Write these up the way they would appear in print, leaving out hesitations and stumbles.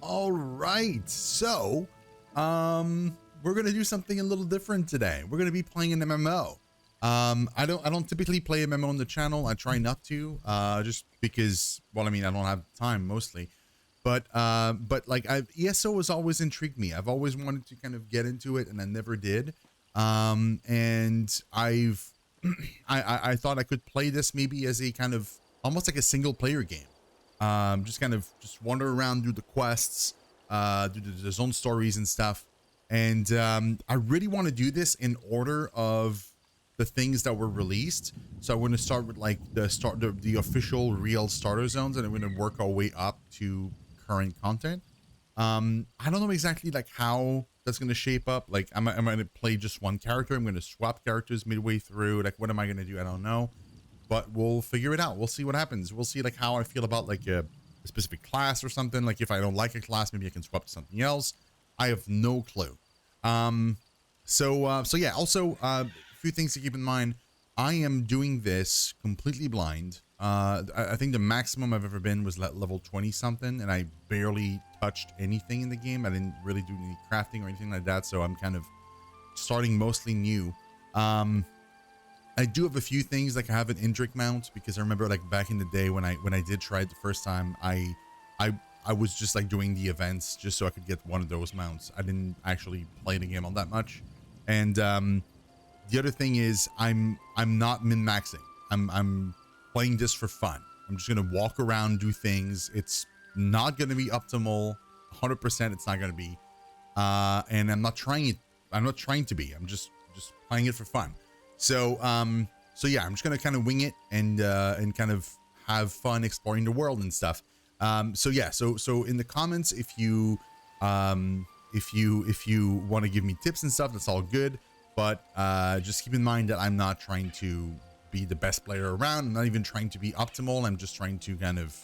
All right, so we're gonna do something a little different today. We're gonna be playing an MMO. I don't typically play MMO on the channel. I try not to, just because, well, I mean, I don't have time mostly, but like ESO has always intrigued me. I've always wanted to kind of get into it, and I never did. And I've I thought I could play this maybe as a kind of almost like a single player game. Just wander around, do the quests, do the zone stories and stuff. And I really want to do this in order of the things that were released. So I'm going to start with like the official real starter zones, and I'm going to work our way up to current content. I don't know exactly like how that's going to shape up. Like, am I going to play just one character? I'm going to swap characters midway through. Like, what am I going to do? I don't know. But we'll figure it out. We'll see what happens. We'll see like how I feel about like a specific class or something. Like if I don't like a class, maybe I can swap to something else. I have no clue. So yeah, also a few things to keep in mind. I am doing this completely blind. I think the maximum I've ever been was level 20 something, and I barely touched anything in the game. I didn't really do any crafting or anything like that. So I'm kind of starting mostly new. I do have a few things, like I have an Indrik mount, because I remember like back in the day when I did try it the first time, I was just like doing the events just so I could get one of those mounts. I didn't actually play the game all that much. And the other thing is I'm not min-maxing. I'm playing this for fun. I'm just gonna walk around, do things. It's not gonna be optimal. 100% it's not gonna be. And I'm not trying it. I'm not trying to be. I'm just playing it for fun. So yeah, I'm just gonna kind of wing it and kind of have fun exploring the world and stuff. So yeah, so in the comments, if you want to give me tips and stuff, that's all good. But just keep in mind that I'm not trying to be the best player around. I'm not even trying to be optimal. I'm just trying to kind of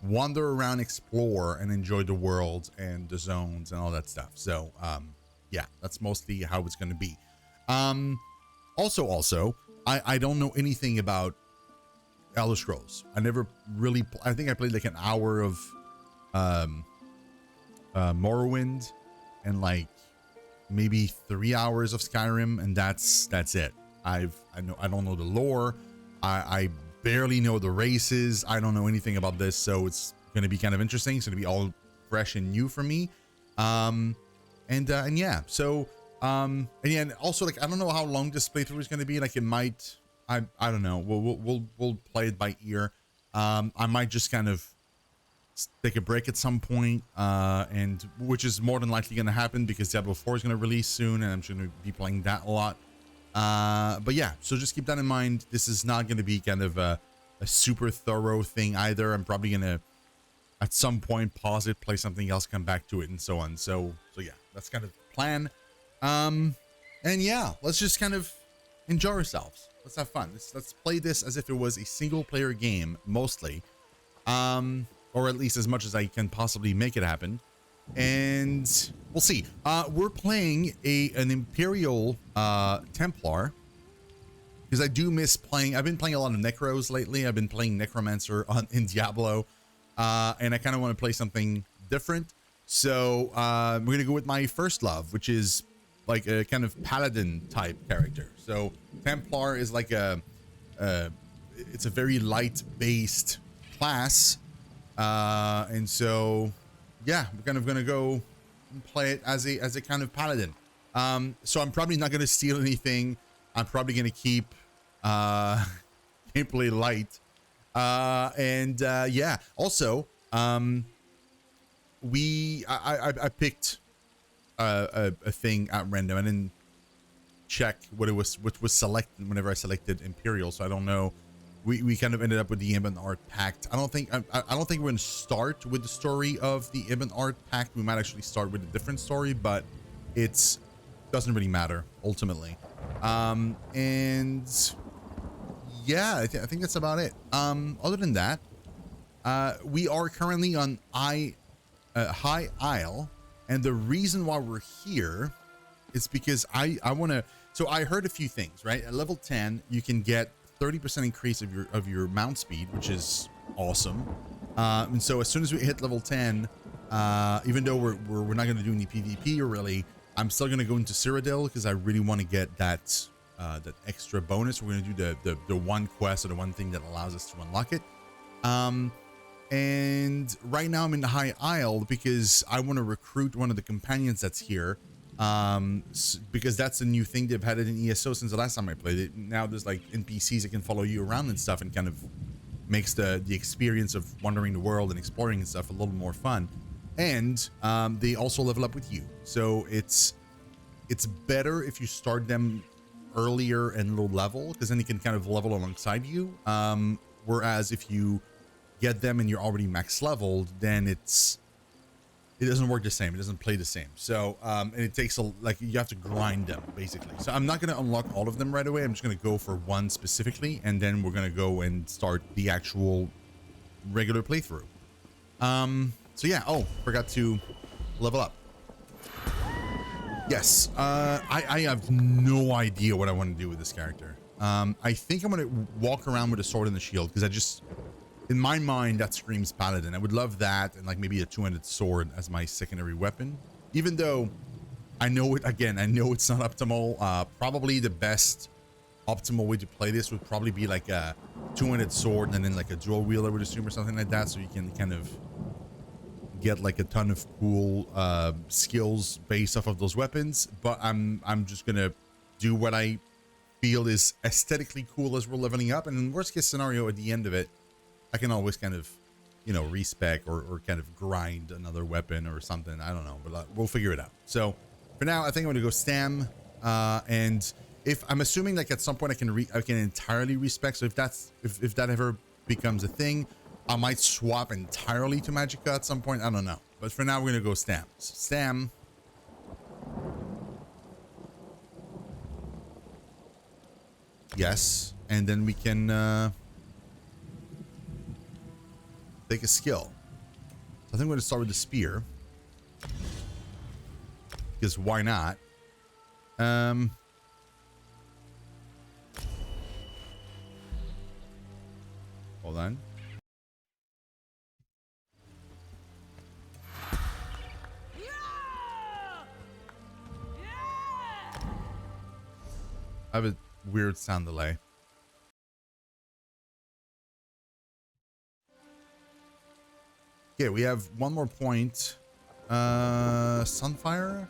wander around, explore, and enjoy the world and the zones and all that stuff. So yeah, that's mostly how it's gonna be. Also, I don't know anything about Elder Scrolls. I never really, I think I played like an hour of Morrowind and like maybe 3 hours of Skyrim, and that's it. I don't know the lore. I barely know the races. I don't know anything about this, so it's gonna be kind of interesting. It's gonna be all fresh and new for me. And yeah, so and yeah, and also like I don't know how long this playthrough is going to be. Like it might, I don't know. We'll play it by ear. I might just kind of take a break at some point, and which is more than likely going to happen because Diablo 4 is going to release soon, and I'm just going to be playing that a lot. But yeah, so just keep that in mind. This is not going to be kind of a super thorough thing either. I'm probably going to at some point pause it, play something else, come back to it, and so on. So yeah, that's kind of the plan. And yeah, let's just kind of enjoy ourselves. Let's have fun. Let's play this as if it was a single player game, mostly, or at least as much as I can possibly make it happen. And we'll see. We're playing an Imperial Templar, because I do miss playing. I've been playing a lot of Necros lately. I've been playing Necromancer in Diablo, and I kind of want to play something different. So we're gonna go with my first love, which is like a kind of Paladin type character. So Templar is like it's a very light based class, and so yeah, we're kind of gonna go and play it as a kind of Paladin. So I'm probably not gonna steal anything. I'm probably gonna keep gameplay light, and yeah. Also, I picked a thing at random. I didn't check what was selected whenever I selected Imperial, so I don't know. We kind of ended up with the Ibn Art Pact. I don't think we're gonna start with the story of the Ibn Art Pact. We might actually start with a different story, but it's doesn't really matter ultimately. And yeah, I think that's about it. Other than that, we are currently on High Isle, and the reason why we're here is because I want to. So I heard a few things, right? At level 10, you can get 30% increase of your mount speed, which is awesome. And so as soon as we hit level 10, Even though we're not going to do any PvP or really, I'm still going to go into Cyrodiil because I really want to get that that extra bonus. We're going to do the one quest or the one thing that allows us to unlock it. And right now I'm in the High Isle because I want to recruit one of the companions that's here. Because that's a new thing they've had it in ESO since the last time I played it. Now there's like NPCs that can follow you around and stuff, and kind of makes the experience of wandering the world and exploring and stuff a little more fun. And they also level up with you, so it's better if you start them earlier and low level, because then they can kind of level alongside you. Whereas if you get them and you're already max leveled, then it doesn't work the same. It doesn't play the same. So and it takes like you have to grind them basically. So I'm not going to unlock all of them right away. I'm just going to go for one specifically, and then we're going to go and start the actual regular playthrough. So yeah. Oh, forgot to level up. Yes. I have no idea what I want to do with this character. I think I'm going to walk around with a sword and a shield, because I just, in my mind, that screams Paladin. I would love that, and like maybe a two-handed sword as my secondary weapon. Even though I know it, again, I know it's not optimal. Probably the best optimal way to play this would probably be like a two-handed sword and then like a dual wield, I would assume, or something like that, so you can kind of get like a ton of cool skills based off of those weapons. But I'm just gonna do what I feel is aesthetically cool as we're leveling up, and in worst case scenario, at the end of it, I can always kind of, you know, respec or kind of grind another weapon or something. I don't know, but we'll figure it out. So for now, I think I'm gonna go Stam, and if I'm assuming like at some point I can entirely respec. So if that ever becomes a thing, I might swap entirely to Magicka at some point. I don't know, but for now we're gonna go Stam. Stam. Yes, and then we can take a skill. So I think we're gonna start with the spear, because why not? Hold on. I have a weird sound delay. Okay, we have one more point. Sunfire.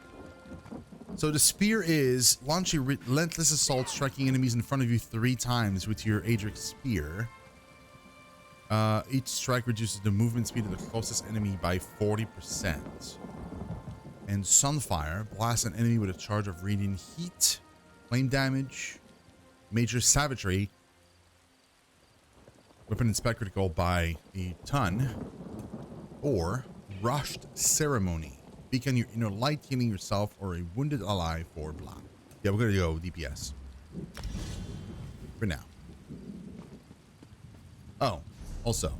So the spear is launch a relentless assault, striking enemies in front of you 3 times with your Adric spear. Each strike reduces the movement speed of the closest enemy by 40%. And Sunfire blasts an enemy with a charge of radiant heat, flame damage, major savagery, weapon and spec critical by a ton, or rushed ceremony. Beacon your inner light, healing yourself or a wounded ally for blah. Yeah, we're gonna go DPS for now. Oh, also,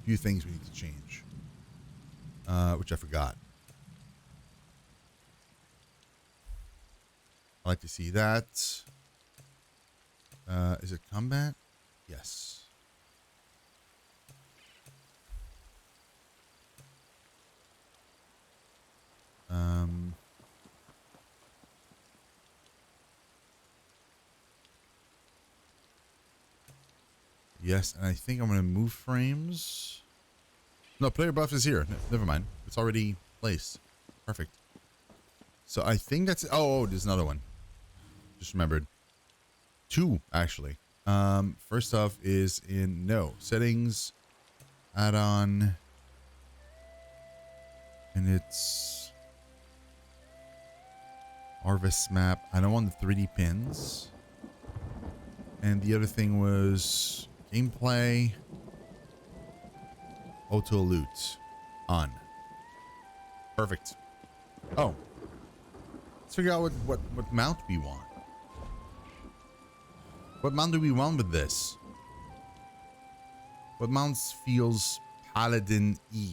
a few things we need to change, which I forgot. I like to see that. Is it combat? Yes. Yes, and I think I'm going to move frames. No, player buff is here. Never mind. It's already placed. Perfect. So I think that's... Oh, there's another one. Just remembered. 2, actually. First off is in... No. Settings. Add-on. And it's... Harvest map. I don't want the 3D pins. And the other thing was... Gameplay. Auto loot. On. Perfect. Oh. Let's figure out what mount we want. What mount do we want with this? What mount feels Paladin-y?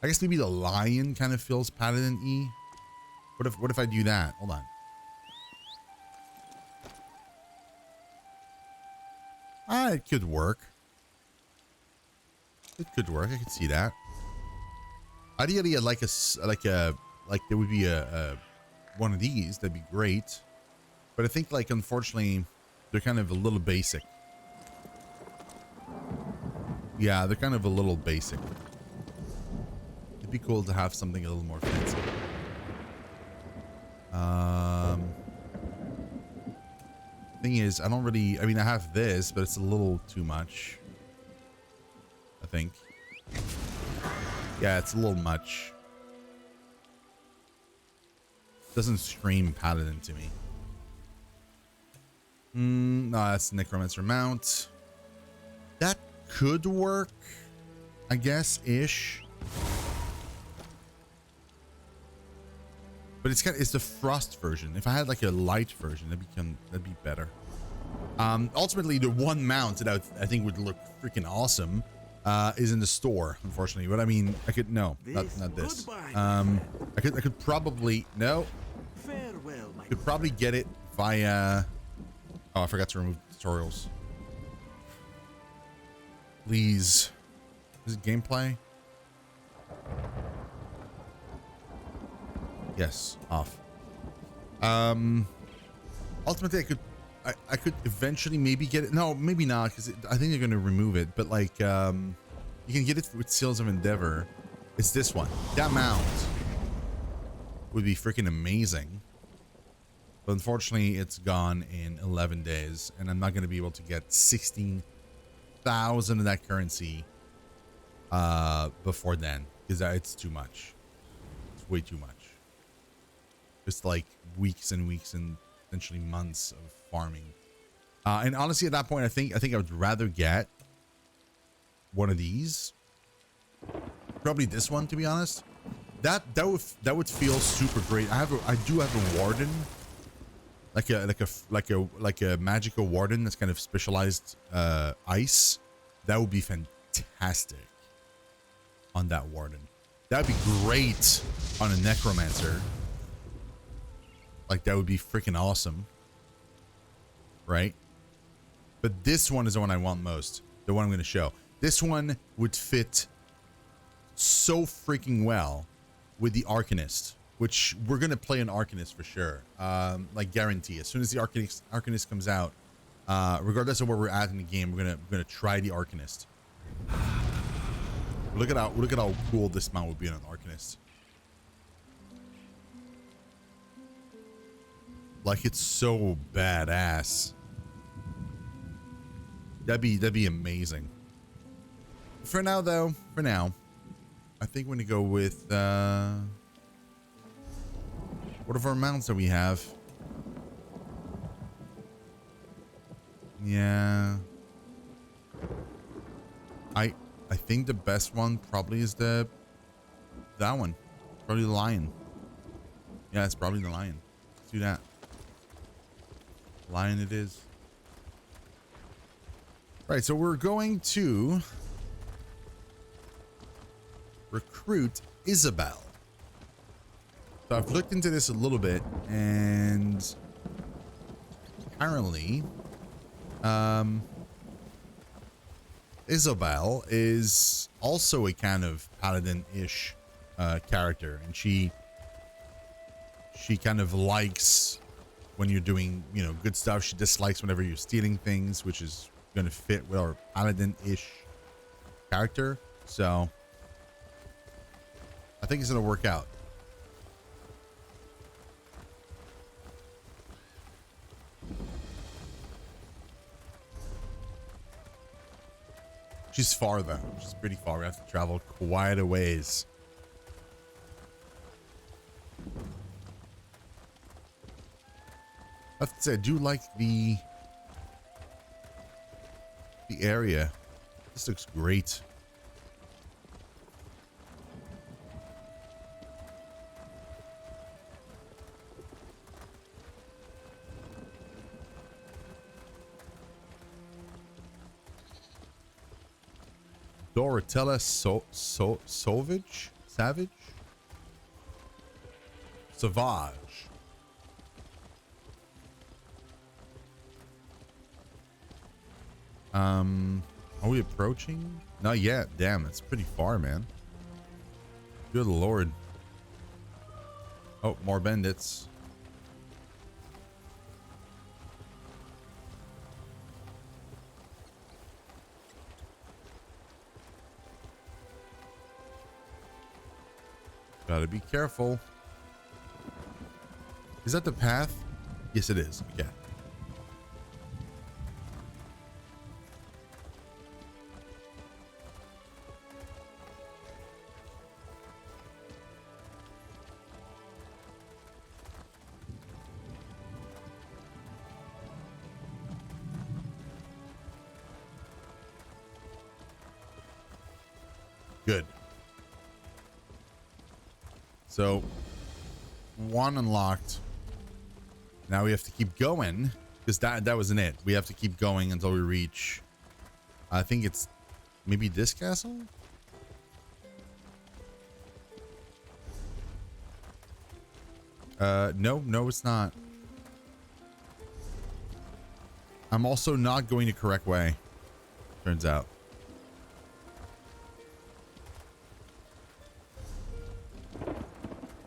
I guess maybe the lion kind of feels Paladin-y. What if I do that? Hold on. Ah, it could work. It could work. I could see that. Ideally, I'd like like there would be a one of these. That'd be great. But I think, like, unfortunately, they're kind of a little basic. Yeah, they're kind of a little basic. It'd be cool to have something a little more fancy. Thing is, I don't really, I mean, I have this, but it's a little too much. I think. Yeah, it's a little much. Doesn't scream Paladin to me. No, that's Necromancer mount. That could work, I guess, ish. But it's the frost version. If I had like a light version, that'd be better. Ultimately, the one mount that I think would look freaking awesome is in the store, unfortunately. But I mean, I could not this. I could probably Farewell, my could probably get it via. Oh, I forgot to remove tutorials. Please, is it gameplay? Yes, off. Ultimately, I could eventually maybe get it. No, maybe not, because I think they're going to remove it. But like, you can get it with Seals of Endeavor. It's this one. That mount would be freaking amazing. But unfortunately, it's gone in 11 days, and I'm not going to be able to get 16,000 of that currency before then, because it's too much. It's way too much. Just like weeks and weeks and essentially months of farming. And honestly, at that point, I think I would rather get one of these. Probably this one, to be honest. That would feel super great. I do have a warden, like a magical warden that's kind of specialized ice. That would be fantastic on that warden. That'd be great on a necromancer. Like, that would be freaking awesome. Right? But this one is the one I want most. The one I'm going to show. This one would fit so freaking well with the Arcanist, which we're going to play an Arcanist for sure. Like, guarantee. As soon as the Arcanist comes out, regardless of where we're at in the game, we're gonna try the Arcanist. Look at how cool this mount would be on an Arcanist. Like, it's so badass. That'd be amazing. For now, though, I think we're gonna go with what of our mounts that we have? Yeah, I think the best one probably is that one. Probably the lion. Yeah, it's probably the lion. Let's do that. Lion it is. Right, so we're going to recruit Isabel. So I've looked into this a little bit, and apparently Isabel is also a kind of paladin-ish character, and she kind of likes when you're doing, you know, good stuff. She dislikes whenever you're stealing things, which is going to fit with our paladin-ish character. So I think it's going to work out. She's far though. She's pretty far. We have to travel quite a ways. I have to say, I do like the area. This looks great. Doratella Savage? Are we approaching? Not yet. Damn, it's pretty far, man. Good lord. Oh, more bandits. Gotta be careful. Is that the path? Yes, it is. Okay. Good. So, one unlocked. Now we have to keep going because that wasn't it. We have to keep going until we reach. I think it's maybe this castle. No, it's not. I'm also not going the correct way. Turns out.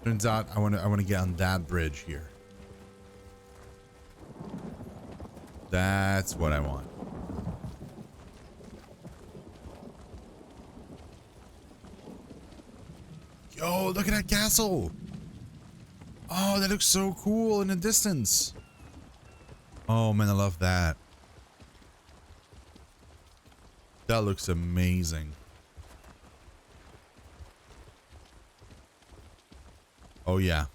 Turns out I want to get on that bridge here. That's what I want. Yo, look at that castle. Oh, that looks so cool in the distance. Oh man, I love that. That looks amazing. Oh yeah.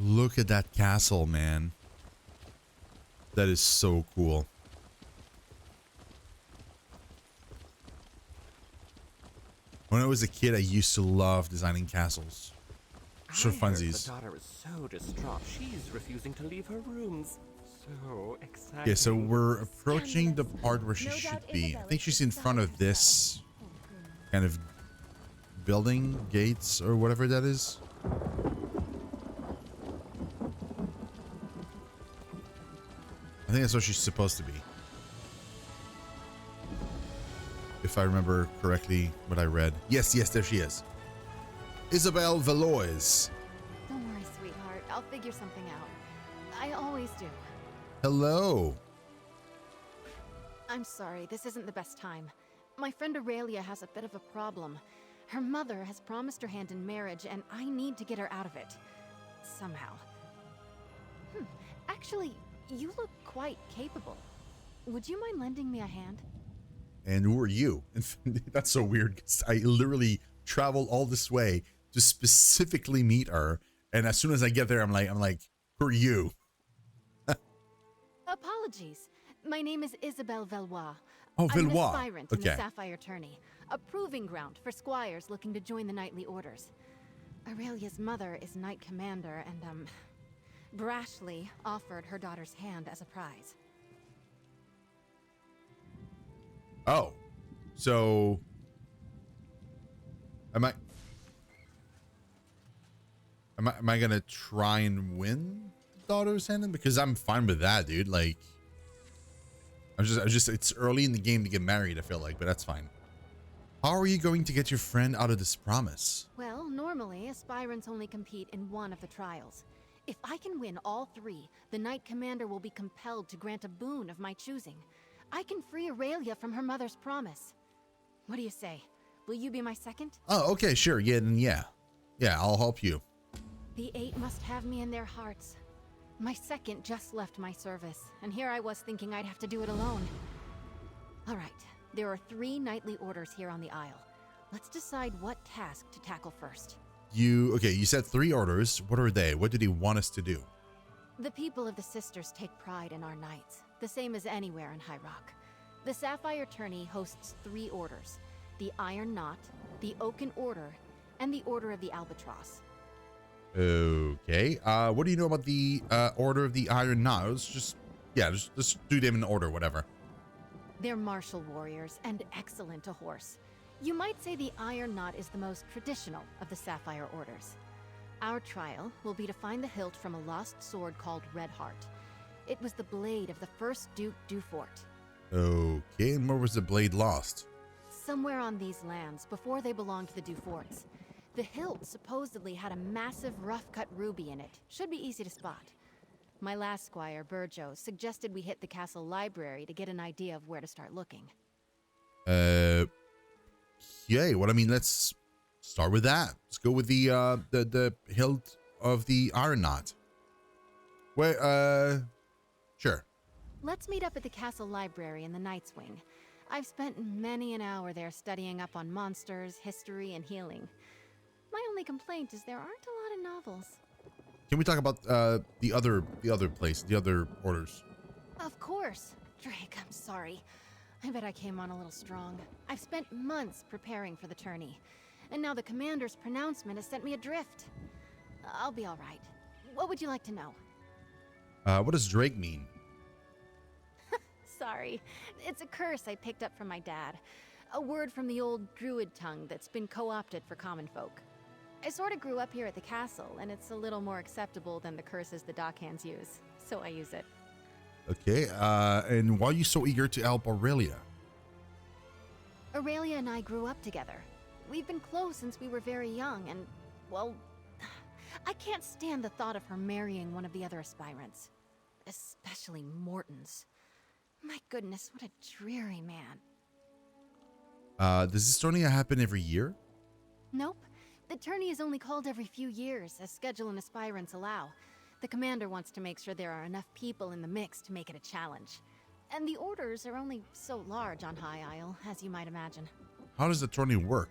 Look at that castle, man. That is so cool. When I was a kid, I used to love designing castles. For funsies. The daughter is so distraught. She's refusing to leave her rooms. So exciting. Okay, so we're approaching the part where she should be. I think she's in front of this kind of building, gates, or whatever that is. I think that's what she's supposed to be. If I remember correctly what I read. Yes, there she is. Isabel Valois. Don't worry, sweetheart. I'll figure something out. I always do. Hello. I'm sorry, this isn't the best time. My friend Aurelia has a bit of a problem. Her mother has promised her hand in marriage, and I need to get her out of it. Somehow. Actually, you look quite capable. Would you mind lending me a hand? And who are you? That's so weird because I literally travel all this way to specifically meet her, and as soon as I get there, I'm like, who are you? Apologies. My name is Isabelle Valois. Oh, I'm an Valois. aspirant in Okay. the Sapphire Tourney, a proving ground for squires looking to join the knightly orders. Aurelia's mother is knight commander and, brashly offered her daughter's hand as a prize. Oh, so am I gonna try and win the daughter's hand? Because I'm fine with that, dude. Like, I just it's early in the game to get married, I feel like, but that's fine. How are you going to get your friend out of this promise? Well, normally, aspirants only compete in one of the trials. If I can win all three, the knight commander will be compelled to grant a boon of my choosing. I can free Aurelia from her mother's promise. What do you say? Will you be my second? Oh, okay, sure. Yeah, then yeah, I'll help you. The eight must have me in their hearts. My second just left my service, and here I was thinking I'd have to do it alone. All right, there are 3 knightly orders here on the Isle. Let's decide what task to tackle first. You said 3 orders. What are they? What do they want us to do? The people of the Sisters take pride in our knights, the same as anywhere in High Rock. The Sapphire Tourney hosts 3 orders: the Iron Knot, the Oaken Order, and the Order of the Albatross. Okay. What do you know about the Order of the Iron Knot? Let's just do them in order, whatever. They're martial warriors and excellent to horse. You might say the Iron Knot is the most traditional of the Sapphire Orders. Our trial will be to find the hilt from a lost sword called Redheart. It was the blade of the first Duke Dufort. Okay, and where was the blade lost? Somewhere on these lands, before they belonged to the Duforts. The hilt supposedly had a massive rough-cut ruby in it. Should be easy to spot. My last squire, Burjo, suggested we hit the castle library to get an idea of where to start looking. Yay. Well, I mean, let's start with that. Let's go with the hilt of the Iron Knot. Where, sure. Let's meet up at the castle library in the Knight's Wing. I've spent many an hour there studying up on monsters, history, and healing. My only complaint is there aren't a lot of novels. Can we talk about the other place, the other orders? Of course. Drake, I'm sorry. I bet I came on a little strong. I've spent months preparing for the tourney, and now the commander's pronouncement has sent me adrift. I'll be all right. What would you like to know? What does Drake mean? Sorry. It's a curse I picked up from my dad. A word from the old druid tongue that's been co-opted for common folk. I sort of grew up here at the castle, and it's a little more acceptable than the curses the dockhands use, so I use it. Okay, and why are you so eager to help Aurelia? Aurelia and I grew up together. We've been close since we were very young, and, well, I can't stand the thought of her marrying one of the other aspirants. Especially Morton's. My goodness, what a dreary man. Does this tourney happen every year? Nope. The tourney is only called every few years, as schedule and aspirants allow. The commander wants to make sure there are enough people in the mix to make it a challenge. And the orders are only so large on High Isle, as you might imagine. How does the tourney work?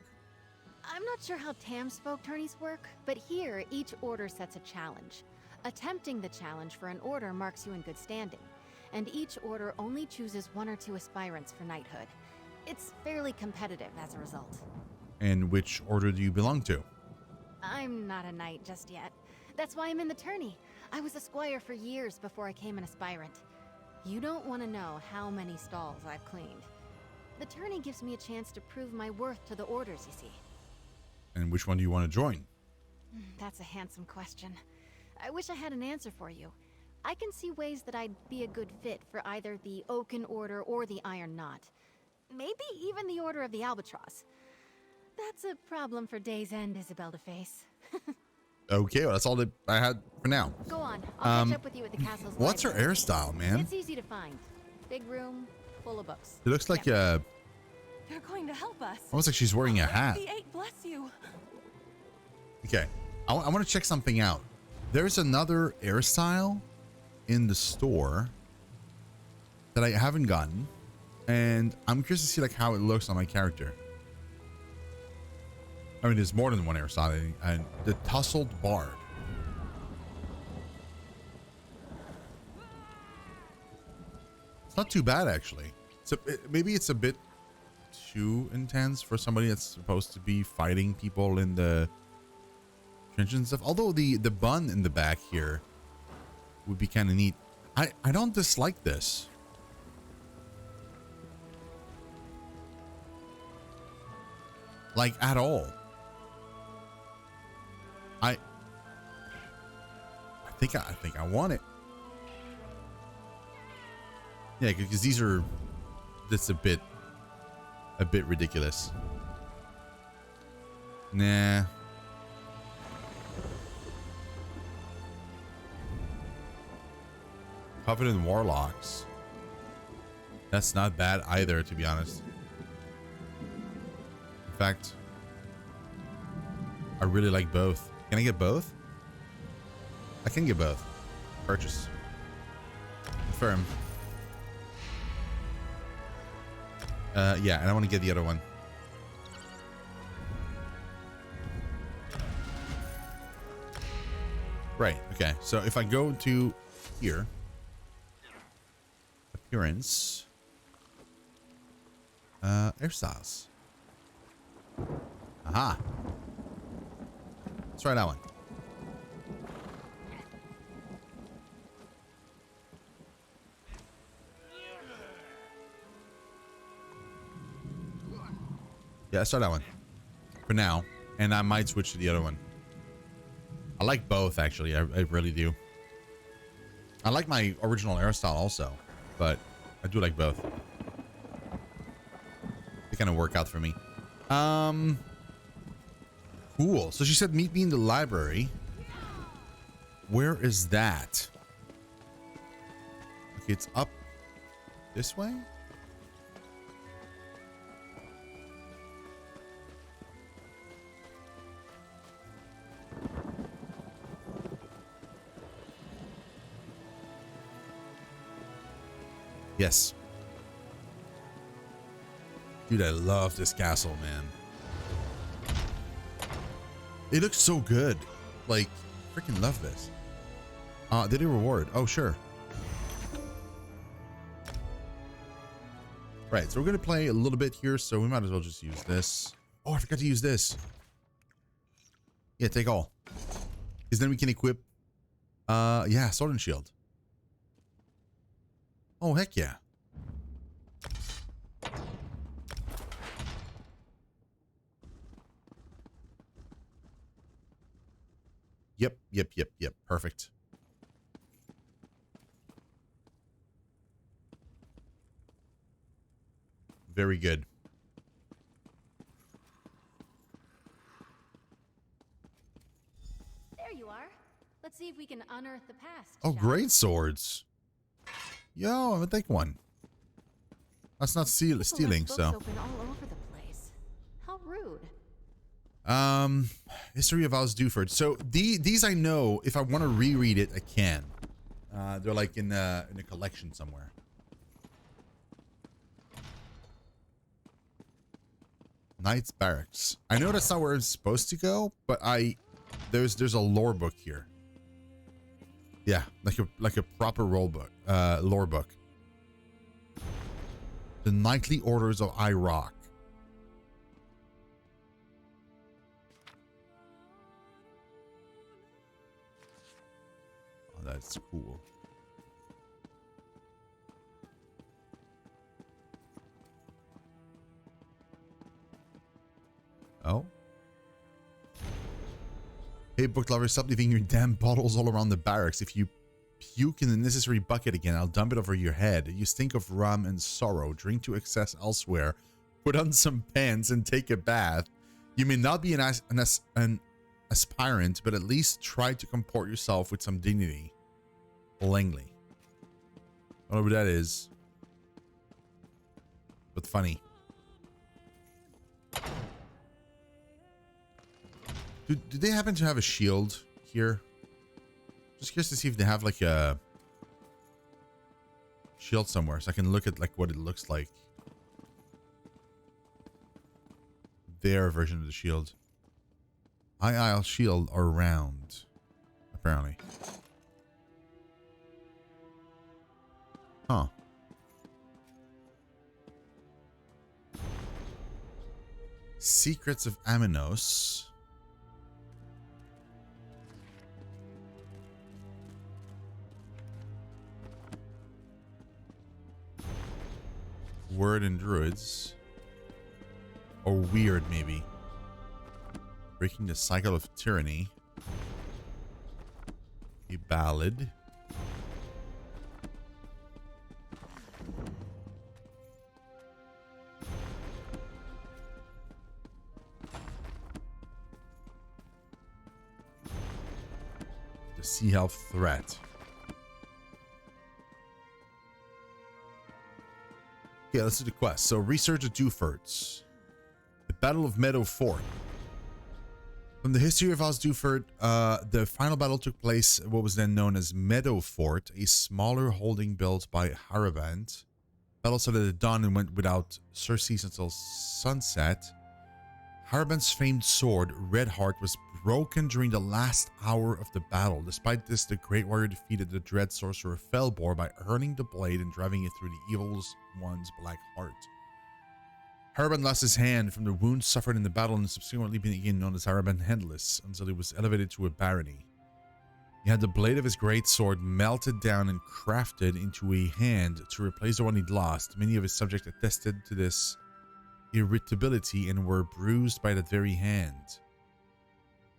I'm not sure how Tamsfolk tourneys work, but here each order sets a challenge. Attempting the challenge for an order marks you in good standing, and each order only chooses 1 or 2 aspirants for knighthood. It's fairly competitive as a result. And which order do you belong to? I'm not a knight just yet. That's why I'm in the tourney. I was a squire for years before I came an aspirant. You don't want to know how many stalls I've cleaned. The tourney gives me a chance to prove my worth to the orders, you see. And which one do you want to join? That's a handsome question. I wish I had an answer for you. I can see ways that I'd be a good fit for either the Oaken Order or the Iron Knot. Maybe even the Order of the Albatross. That's a problem for Day's End, Isabel to face. Okay, well, that's all that I had for now. Go on, I'll catch up with you at the castle's What's her library. hairstyle, man? It's easy to find. Big room, full of books. It looks like Yeah. You're going to help us. almost like she's wearing a hat. The 8 bless you. Okay, I want to check something out. There's another hairstyle in the store that I haven't gotten, and I'm curious to see like how it looks on my character. I mean, there's more than one hairstyle, and the tousled bard. It's not too bad, actually. So maybe it's a bit too intense for somebody that's supposed to be fighting people in the trenches and stuff. Although the bun in the back here would be kind of neat. I don't dislike this. Like at all. I think I want it. Yeah, because these are that's a bit ridiculous. Nah. Covered in warlocks. That's not bad either, to be honest. In fact, I really like both. Can I get both? I can get both. Purchase. Confirm. Yeah, and I want to get the other one. Right, okay. So if I go to here, appearance, hairstyles. Aha. Let's try that one. Yeah, let's try that one for now, and I might switch to the other one. I like both, actually. I really do. I like my original hairstyle also, but I do like both. They kind of work out for me. Cool. So she said, meet me in the library. Where is that? Okay, it's up this way. Yes. Dude, I love this castle, man. It looks so good. Like, freaking love this. Did a reward? Oh, sure. Right, so we're gonna play a little bit here, so we might as well just use this. Oh, I forgot to use this. Yeah, take all. Because then we can equip, yeah, sword and shield. Oh, heck yeah. Yep. Perfect. Very good. There you are. Let's see if we can unearth the past. Oh, shall we? great swords. Yo, I'm gonna take one. That's not stealing, Books so. open all over the place. How rude. History of Osduford. So these I know. If I want to reread it, I can. They're like in a collection somewhere. Knight's Barracks. I know that's not where it's supposed to go, but there's a lore book here. Yeah, like a proper role book, lore book. The Knightly Orders of Iraq. Oh, that's cool. Oh. Hey, book lover, stop leaving your damn bottles all around the barracks. If you puke in the necessary bucket again, I'll dump it over your head. You stink of rum and sorrow. Drink to excess elsewhere. Put on some pants and take a bath. You may not be an aspirant, but at least try to comport yourself with some dignity. Langley. I don't know what that is, but funny. Do they happen to have a shield here? Just curious to see if they have like a shield somewhere, so I can look at like what it looks like. Their version of the shield. Isle shield are round, apparently. Huh. Secrets of Aminos. Word and Druids. Or Weird, maybe. Breaking the Cycle of Tyranny. A ballad. The Sea Elf Threat. Okay, let's do the quest. So, research the Duffords. The Battle of Meadow Fort. From the history of Osduford, the final battle took place at what was then known as Meadow Fort, a smaller holding built by Haraband. Battle started at dawn and went without surcease until sunset. Haraband's famed sword, Red Heart, was broken during the last hour of the battle. Despite this, the Great Warrior defeated the dread sorcerer Felbor by hurling the blade and driving it through the evil one's black heart. Haraband lost his hand from the wounds suffered in the battle and subsequently became known as Haraband Handless until he was elevated to a barony. He had the blade of his great sword melted down and crafted into a hand to replace the one he'd lost. Many of his subjects attested to this irritability and were bruised by that very hand.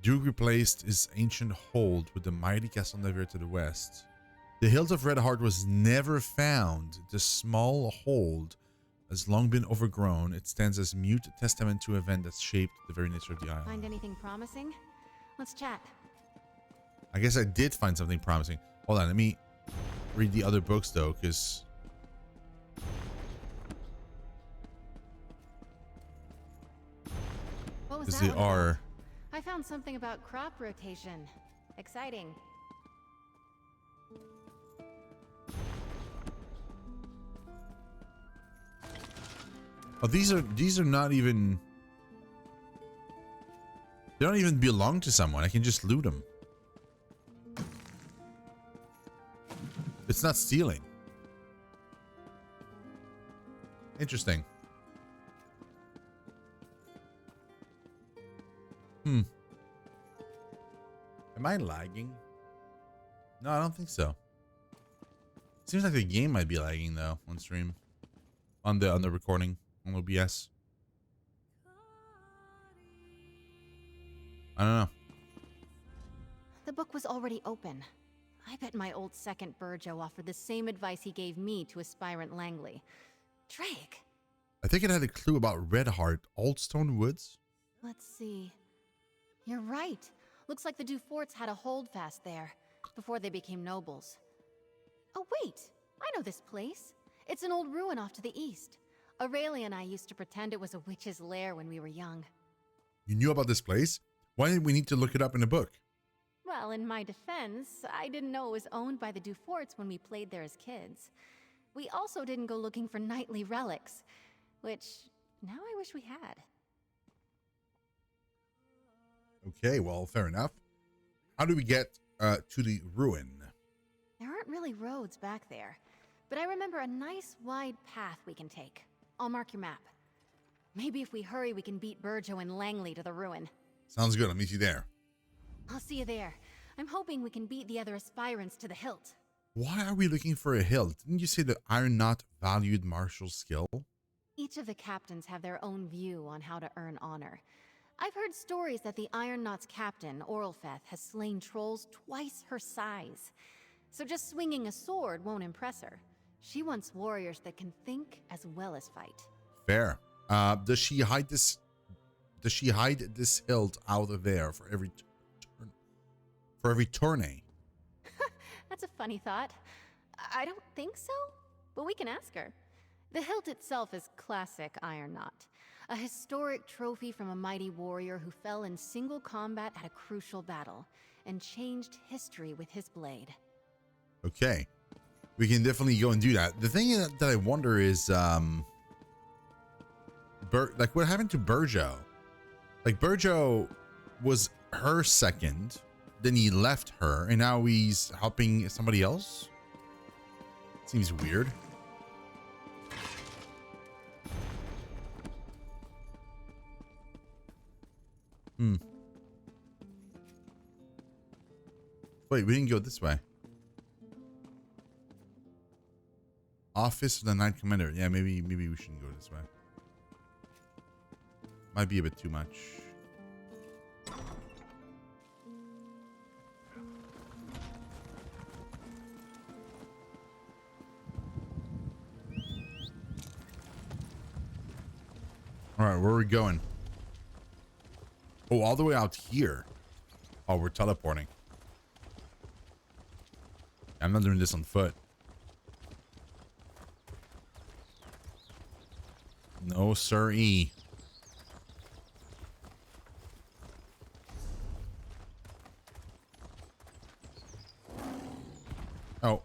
Duke replaced his ancient hold with the mighty castle Navire to the west. The hilt of Redheart was never found. The small hold has long been overgrown. It stands as mute testament to an event that shaped the very nature of the isle. Find anything promising? Let's chat. I guess I did find something promising. Hold on, let me read the other books though, because What was that they one about? are. I found something about crop rotation. Exciting. Oh, these are not even. They don't even belong to someone. I can just loot them. It's not stealing. Interesting. Am I lagging? No, I don't think so. Seems like the game might be lagging though on stream. On the recording on OBS. I don't know. The book was already open. I bet my old second Burjo offered the same advice he gave me to aspirant Langley. Drake! I think it had a clue about Redheart, Oldstone Woods. Let's see. You're right. Looks like the Duforts had a holdfast there, before they became nobles. Oh wait! I know this place. It's an old ruin off to the east. Aurelia and I used to pretend it was a witch's lair when we were young. You knew about this place? Why did we need to look it up in the book? Well, in my defense, I didn't know it was owned by the Duforts when we played there as kids. We also didn't go looking for knightly relics, which now I wish we had. Okay, well, fair enough. How do we get to the ruin? There aren't really roads back there, but I remember a nice wide path we can take. I'll mark your map. Maybe if we hurry, we can beat Burjo and Langley to the ruin. Sounds good. I'll meet you there. I'll see you there. I'm hoping we can beat the other aspirants to the hilt. Why are we looking for a hilt? Didn't you say the Iron Knot valued martial skill? Each of the captains have their own view on how to earn honor. I've heard stories that the Iron Knot's captain, Oralfeth, has slain trolls twice her size. So just swinging a sword won't impress her. She wants warriors that can think as well as fight. Fair. Does she hide this? Does she hide this hilt out of there for every turn? For every tourney? That's a funny thought. I don't think so, but we can ask her. The hilt itself is classic Iron Knot, a historic trophy from a mighty warrior who fell in single combat at a crucial battle and changed history with his blade. Okay. We can definitely go and do that. The thing that I wonder is, like, what happened to Burjo? Like, Burjo was her second, then he left her, and now he's helping somebody else? Seems weird. Wait, we didn't go this way. Office of the Knight Commander. Yeah, maybe we shouldn't go this way. Might be a bit too much. All right, where are we going? Oh, all the way out here. Oh, we're teleporting. I'm not doing this on foot. No, sir-e. Oh.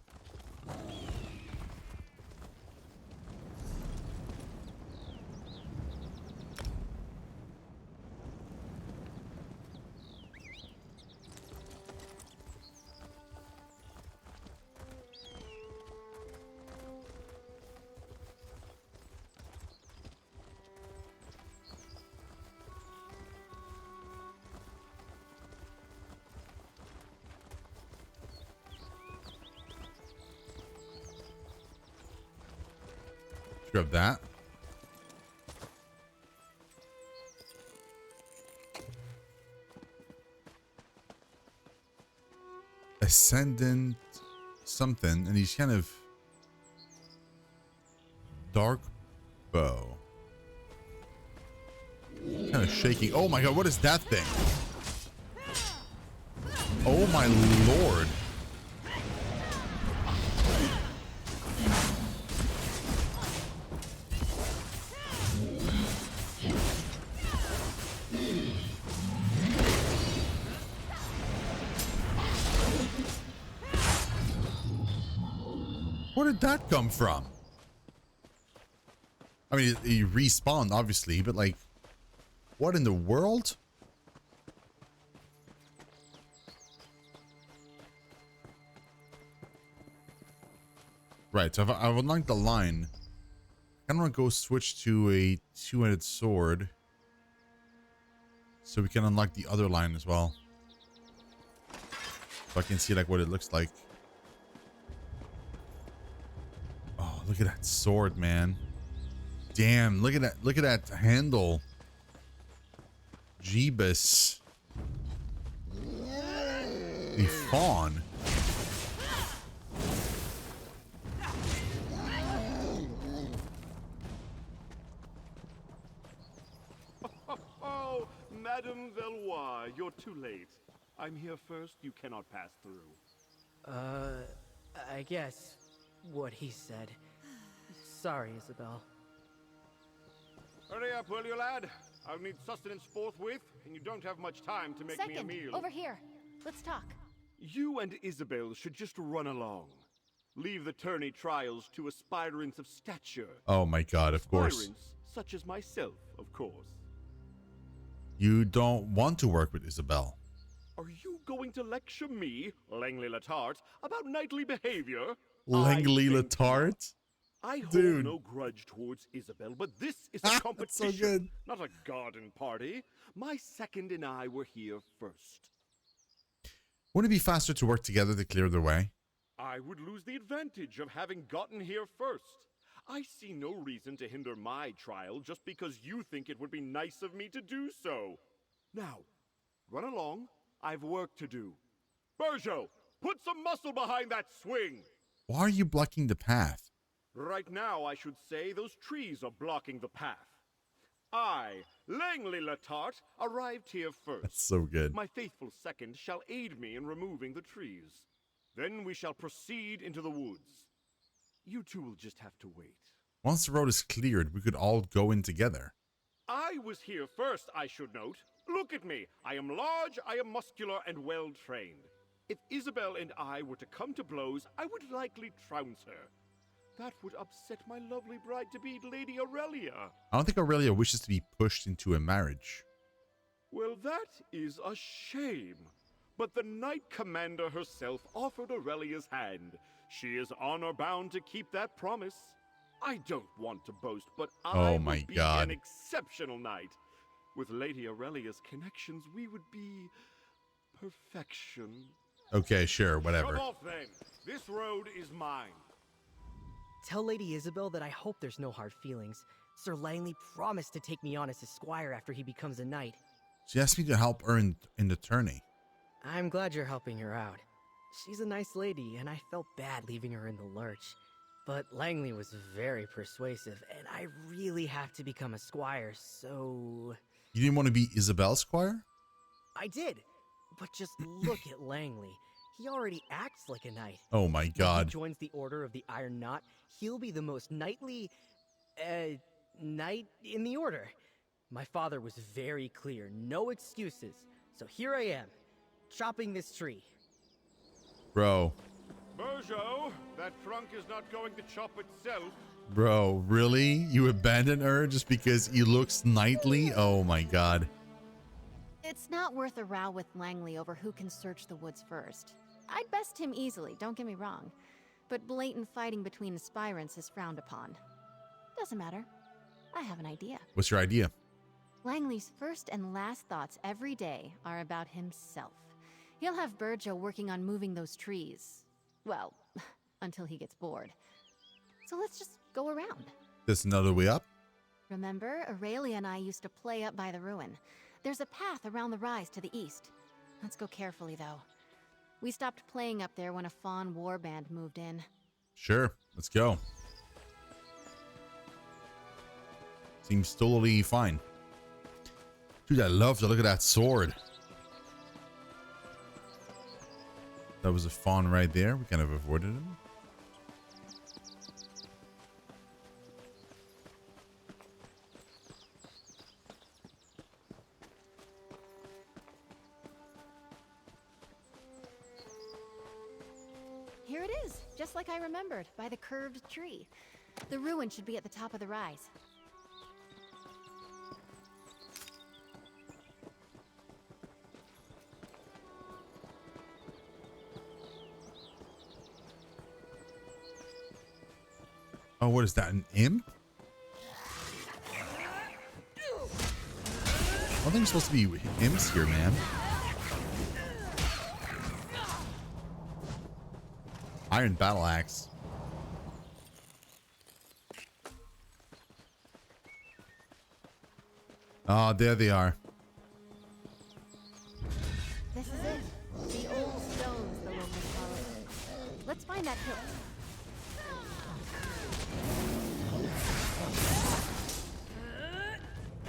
Grab that. ascendant something, and he's kind of dark bow. Kind of shaking. Oh my god, what is that thing? Oh my lord. Where did that come from? I mean, he respawned, obviously, but like, what in the world? Right, so if I would like the line. I kind of want to go switch to a two-headed sword, so we can unlock the other line as well. So I can see like what it looks like. Oh, look at that sword, man. Damn, look at that handle. Jeebus. The fawn. Oh, Madame Valois, you're too late. I'm here first, you cannot pass through. I guess what he said. Sorry, Isabel. Hurry up, will you, lad? I'll need sustenance forthwith, and you don't have much time to make me a meal. Over here. Let's talk. You and Isabel should just run along. Leave the tourney trials to aspirants of stature. Oh my god, of course. Aspirants such as myself, of course. You don't want to work with Isabel. Are you going to lecture me, Langley Latart, about knightly behavior? Langley I think Latart? I hold Dude. no grudge towards Isabel, but this is a competition, That's so good. not a garden party. My second and I were here first. Wouldn't it be faster to work together to clear the way? I would lose the advantage of having gotten here first. I see no reason to hinder my trial just because you think it would be nice of me to do so. Now, run along. I've work to do. Berjo, put some muscle behind that swing. Why are you blocking the path? Right now, I should say those trees are blocking the path. I, Langley Latart, arrived here first. That's so good. My faithful second shall aid me in removing the trees. Then we shall proceed into the woods. You two will just have to wait. Once the road is cleared, we could all go in together. I was here first, I should note. Look at me. I am large, I am muscular, and well-trained. If Isabel and I were to come to blows, I would likely trounce her. That would upset my lovely bride-to-be, Lady Aurelia. I don't think Aurelia wishes to be pushed into a marriage. Well, that is a shame. But the Knight Commander herself offered Aurelia's hand. She is honor-bound to keep that promise. I don't want to boast, but I Oh my would be God. an exceptional knight. With Lady Aurelia's connections, we would be perfection. Okay, sure, whatever. Come off then. This road is mine. Tell Lady Isabel that I hope there's no hard feelings. Sir Langley promised to take me on as his squire after he becomes a knight. She asked me to help her in the tourney. I'm glad you're helping her out. She's a nice lady, and I felt bad leaving her in the lurch. But Langley was very persuasive, and I really have to become a squire, so... You didn't want to be Isabel's squire? I did, but just look at Langley. He already acts like a knight. Oh my When god. he joins the Order of the Iron Knot, he'll be the most knightly, knight in the Order. My father was very clear, no excuses. So here I am, chopping this tree. Bro. Berjo, that trunk is not going to chop itself. Bro, really? You abandoned her just because he looks knightly? Oh my god. It's not worth a row with Langley over who can search the woods first. I'd best him easily, don't get me wrong. But blatant fighting between aspirants is frowned upon. Doesn't matter. I have an idea. What's your idea? Langley's first and last thoughts every day are about himself. He'll have Berjo working on moving those trees. Well, until he gets bored. So let's just go around. There's another way up? Remember, Aurelia and I used to play up by the ruin. There's a path around the rise to the east. Let's go carefully, though. We stopped playing up there when a fawn warband moved in. Sure, let's go. Seems totally fine. Dude, I love to look at that sword. That was a fawn right there. We kind of avoided him. Here it is, just like I remembered, by the curved tree. The ruin should be at the top of the rise. Oh, what is that? An imp? I think it's supposed to be imps here, man. Iron battle axe. Oh, there they are. This is it. The old stones, the locals call it. Let's find that hilt.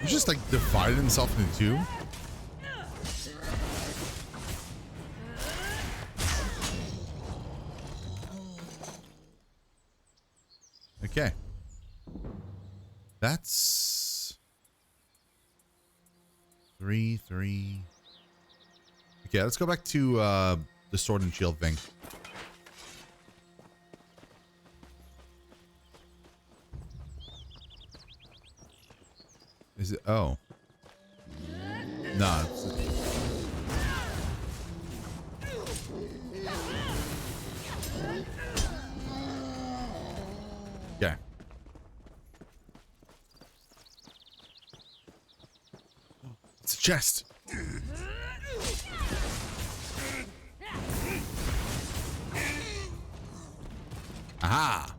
He just like divided himself into two. Okay. That's 3, 3. Okay, let's go back to the sword and shield thing. Is it? Oh. No. Okay. It's a chest. Aha.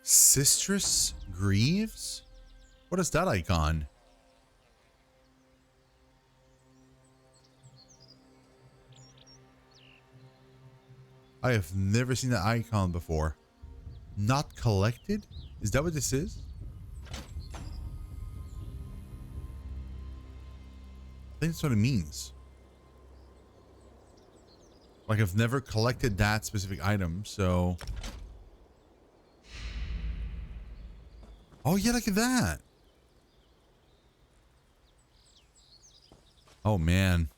Sistress Greaves? What is that icon? I have never seen that icon before. Not collected? Is that what this is? I think that's what it means. Like, I've never collected that specific item, so... Oh, yeah, look at that. Oh, man.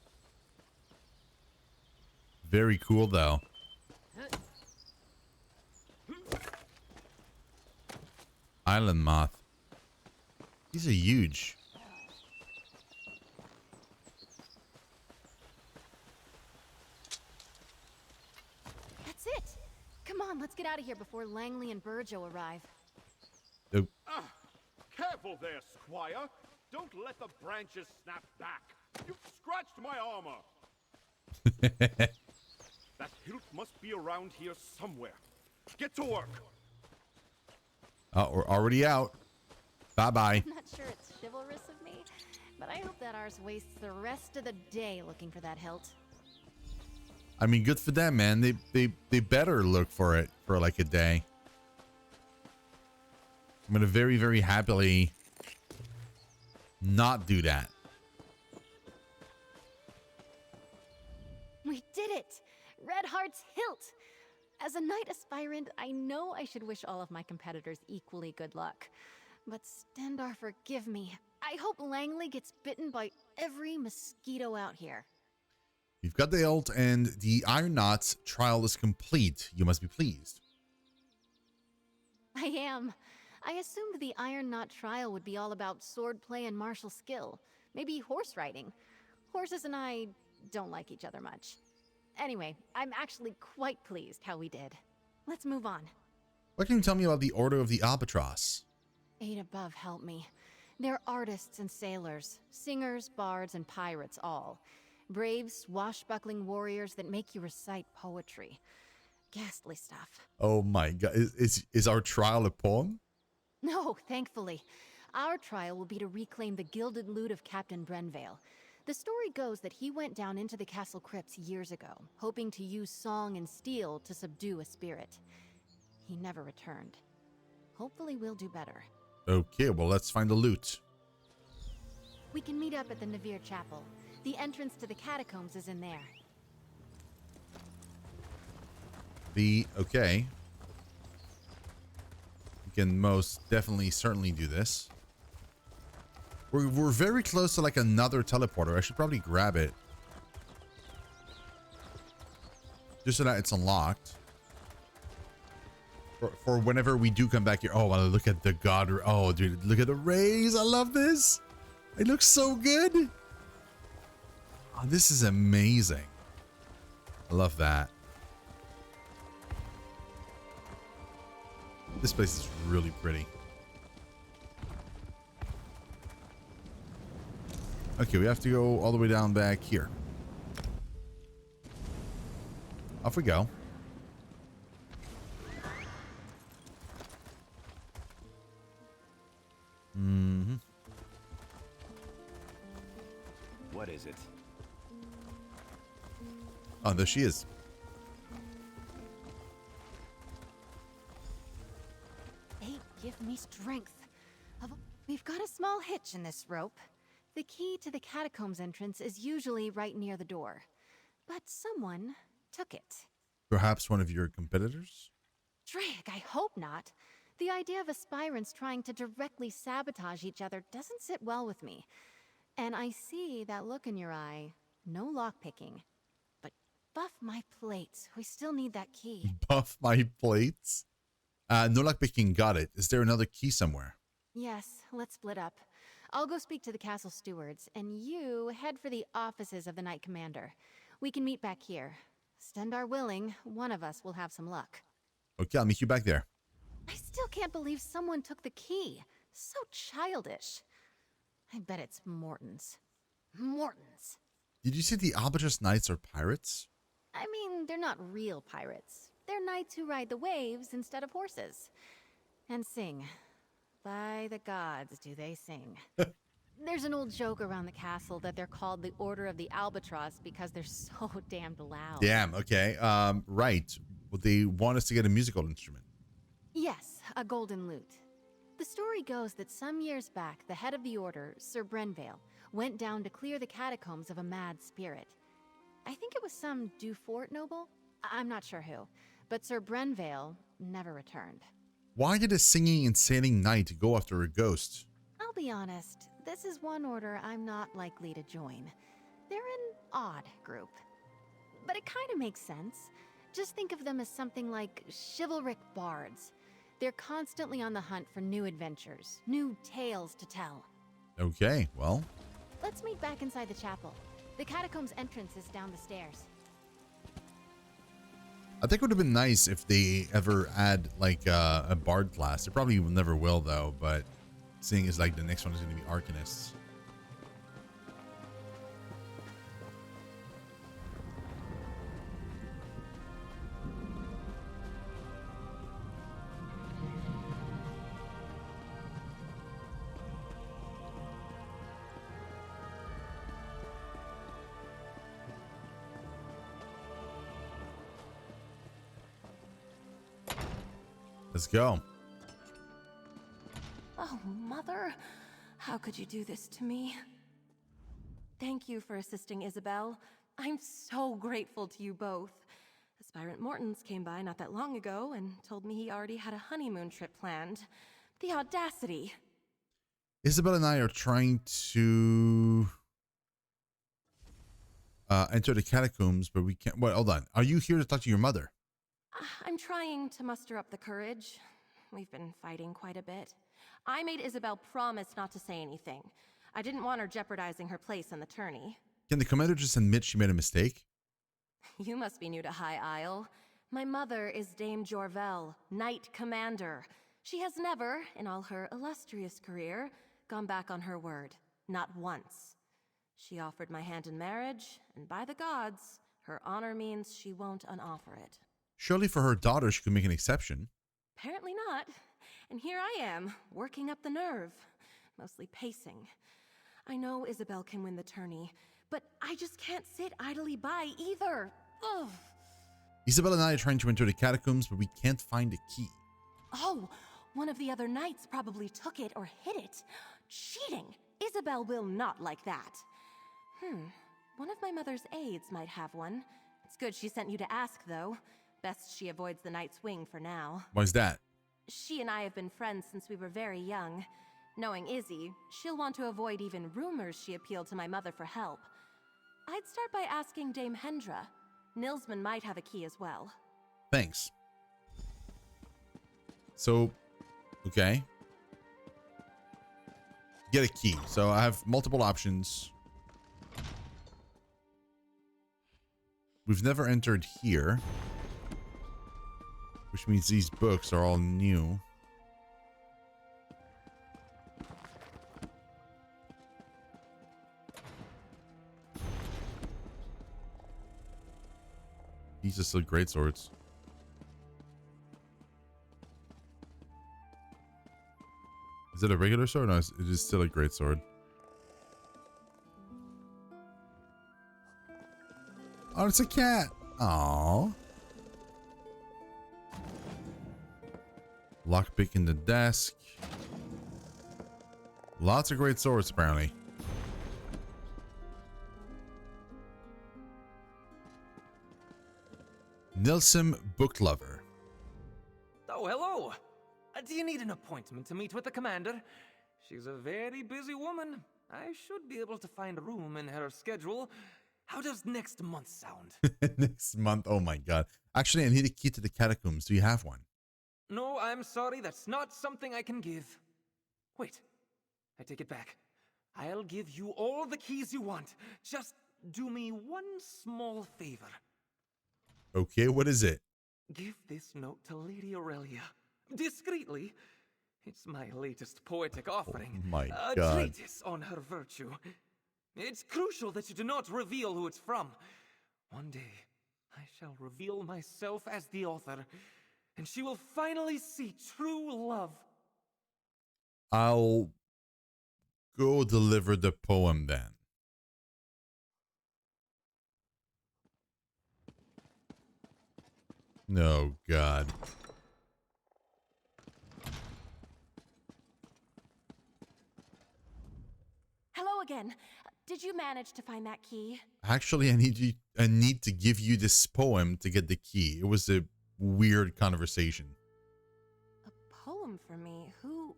Very cool, though. Island moth. These are huge. That's it. Come on, let's get out of here before Langley and Burjo arrive. Oh. Careful there, Squire. Don't let the branches snap back. You've scratched my armor. That hilt must be around here somewhere. Get to work. Oh, we're already out. Bye-bye. I'm not sure it's chivalrous of me, but I hope that ours wastes the rest of the day looking for that hilt. I mean, good for them, man. They better look for it for like a day. I'm gonna very, very happily not do that. We did it! Red Heart's hilt! As a knight aspirant, I know I should wish all of my competitors equally good luck. But Stendar, forgive me. I hope Langley gets bitten by every mosquito out here. You've got the hilt and the Iron Knots trial is complete. You must be pleased. I am. I assumed the Iron Knot trial would be all about swordplay and martial skill. Maybe horse riding. Horses and I don't like each other much. Anyway, I'm actually quite pleased how we did. Let's move on. What can you tell me about the Order of the Albatross? Eight above help me. They're artists and sailors, singers, bards, and pirates all. Brave, swashbuckling warriors that make you recite poetry. ghastly stuff. Oh my god. Is our trial a poem? No, thankfully. Our trial will be to reclaim the gilded lute of Captain Brenvale. The story goes that he went down into the castle crypts years ago, hoping to use song and steel to subdue a spirit. He never returned. Hopefully we'll do better. Okay, well, let's find the loot. We can meet up at the Navire chapel. The entrance to the catacombs is in there. Okay. We can most definitely, certainly do this. We're very close to like another teleporter. I should probably grab it. Just so that it's unlocked. For whenever we do come back here. Oh, wow, look at the god. Oh, dude, look at the rays. I love this. It looks so good. Oh, this is amazing. I love that. This place is really pretty. Okay, we have to go all the way down back here. Off we go. Mm-hmm. What is it? Oh, there she is. They give me strength. We've got a small hitch in this rope. The key to the catacombs entrance is usually right near the door. But someone took it. Perhaps one of your competitors? Drake, I hope not. The idea of aspirants trying to directly sabotage each other doesn't sit well with me. And I see that look in your eye. No lockpicking. But buff my plates. We still need that key. Buff my plates? No lockpicking, got it. Is there another key somewhere? Yes, let's split up. I'll go speak to the castle stewards, and you head for the offices of the Knight Commander. We can meet back here. Stendar willing, one of us will have some luck. Okay, I'll meet you back there. I still can't believe someone took the key. So childish. I bet it's Morton's. Morton's. Did you say the Albatross Knights are pirates? I mean, they're not real pirates. They're knights who ride the waves instead of horses. And sing. By the gods, do they sing. There's an old joke around the castle that they're called the Order of the Albatross because they're so damned loud. Damn, okay. Right. Well, they want us to get a musical instrument. Yes, a golden lute. The story goes that some years back, the head of the order, Sir Brenvale, went down to clear the catacombs of a mad spirit. I think it was some Dufort noble? I'm not sure who. But Sir Brenvale never returned. Why did a singing and sailing knight go after a ghost? I'll be honest, this is one order I'm not likely to join. They're an odd group. But it kind of makes sense. Just think of them as something like chivalric bards. They're constantly on the hunt for new adventures, new tales to tell. Okay, well. Let's meet back inside the chapel. The catacombs entrance is down the stairs. I think it would have been nice if they ever add like a bard class. They probably never will though, but seeing as like the next one is going to be arcanists. Let's go. Oh, Mother, how could you do this to me? Thank you for assisting Isabel. I'm so grateful to you both. Aspirant Mortons came by not that long ago and told me he already had a honeymoon trip planned. The audacity. Isabel and I are trying to enter the catacombs, but we can't. Well, hold on. Are you here to talk to your mother? I'm trying to muster up the courage. We've been fighting quite a bit. I made Isabel promise not to say anything. I didn't want her jeopardizing her place in the tourney. Can the commander just admit she made a mistake? You must be new to High Isle. My mother is Dame Jorvel, Knight Commander. She has never, in all her illustrious career, gone back on her word. Not once. She offered my hand in marriage, and by the gods, her honor means she won't unoffer it. Surely for her daughter, she could make an exception. Apparently not. And here I am, working up the nerve. Mostly pacing. I know Isabel can win the tourney, but I just can't sit idly by either. Ugh. Isabel and I are trying to enter the catacombs, but we can't find the key. Oh, one of the other knights probably took it or hid it. Cheating! Isabel will not like that. One of my mother's aides might have one. It's good she sent you to ask, though. Best she avoids the Knight's Wing for now. Why's that? She and I have been friends since we were very young. Knowing Izzy, she'll want to avoid even rumors she appealed to my mother for help. I'd start by asking Dame Hendra. Nilsman might have a key as well. Thanks. So, okay. Get a key. So I have multiple options. We've never entered here, which means these books are all new. These are still great swords. Is it a regular sword? No, it is still a great sword. Oh, it's a cat. Aww. Lockpick in the desk. Lots of great swords, apparently. Nilsson Book Lover. Oh, hello. Do you need an appointment to meet with the commander? She's a very busy woman. I should be able to find room in her schedule. How does next month sound? Next month? Oh my god. Actually, I need a key to the catacombs. Do you have one? No, I'm sorry. That's not something I can give. Wait. I take it back. I'll give you all the keys you want. Just do me one small favor. Okay, what is it? Give this note to Lady Aurelia. Discreetly. It's my latest poetic offering. Oh my a god. treatise on her virtue. It's crucial that you do not reveal who it's from. One day, I shall reveal myself as the author, and she will finally see true love. I'll go deliver the poem then. No, God. Hello again. Did you manage to find that key? Actually, I need to give you this poem to get the key. It was a weird conversation. A poem for me? Who?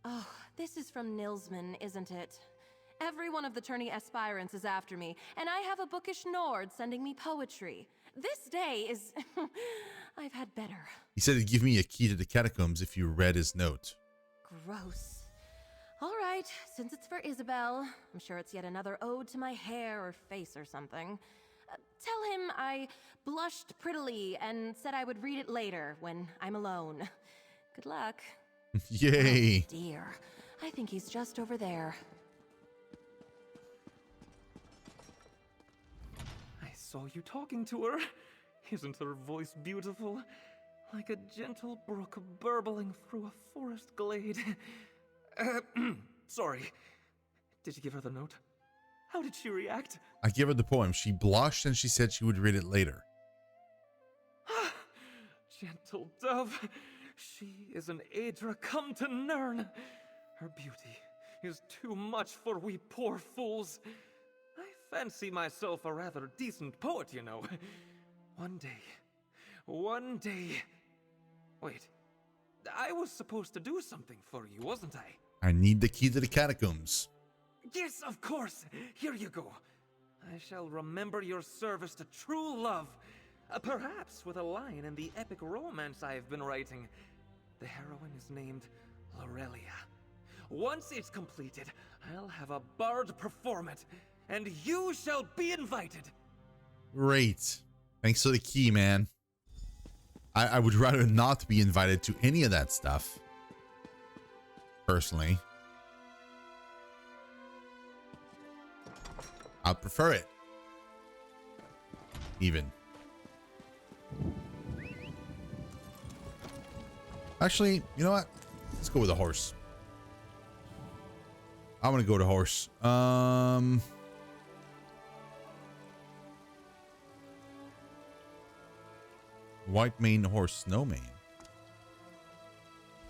Oh, this is from Nilsman, isn't it? Every one of the tourney aspirants is after me, and I have a bookish Nord sending me poetry. This day is... I've had better. He said he'd give me a key to the catacombs if you read his note. Gross. All right, since it's for Isabel, I'm sure it's yet another ode to my hair or face or something. Tell him I blushed prettily and said I would read it later when I'm alone. Good luck. Yay. Oh dear, I think he's just over there. I saw you talking to her. Isn't her voice beautiful? Like a gentle brook burbling through a forest glade. Sorry. Did you give her the note? How did she react? I gave her the poem. She blushed and she said she would read it later. Gentle dove. She is an Aedra come to Nirn. Her beauty is too much for we poor fools. I fancy myself a rather decent poet, you know. One day... Wait, I was supposed to do something for you, wasn't I? I need the key to the catacombs. Yes, of course. Here you go. I shall remember your service to true love. Perhaps with a line in the epic romance I have been writing. The heroine is named Aurelia. Once it's completed, I'll have a bard perform it, and you shall be invited. Great. Thanks for the key, man. I would rather not be invited to any of that stuff. Personally. I'd prefer it. Even. Actually, you know what? Let's go with a horse. I'm gonna go to horse. White mane horse, snow mane.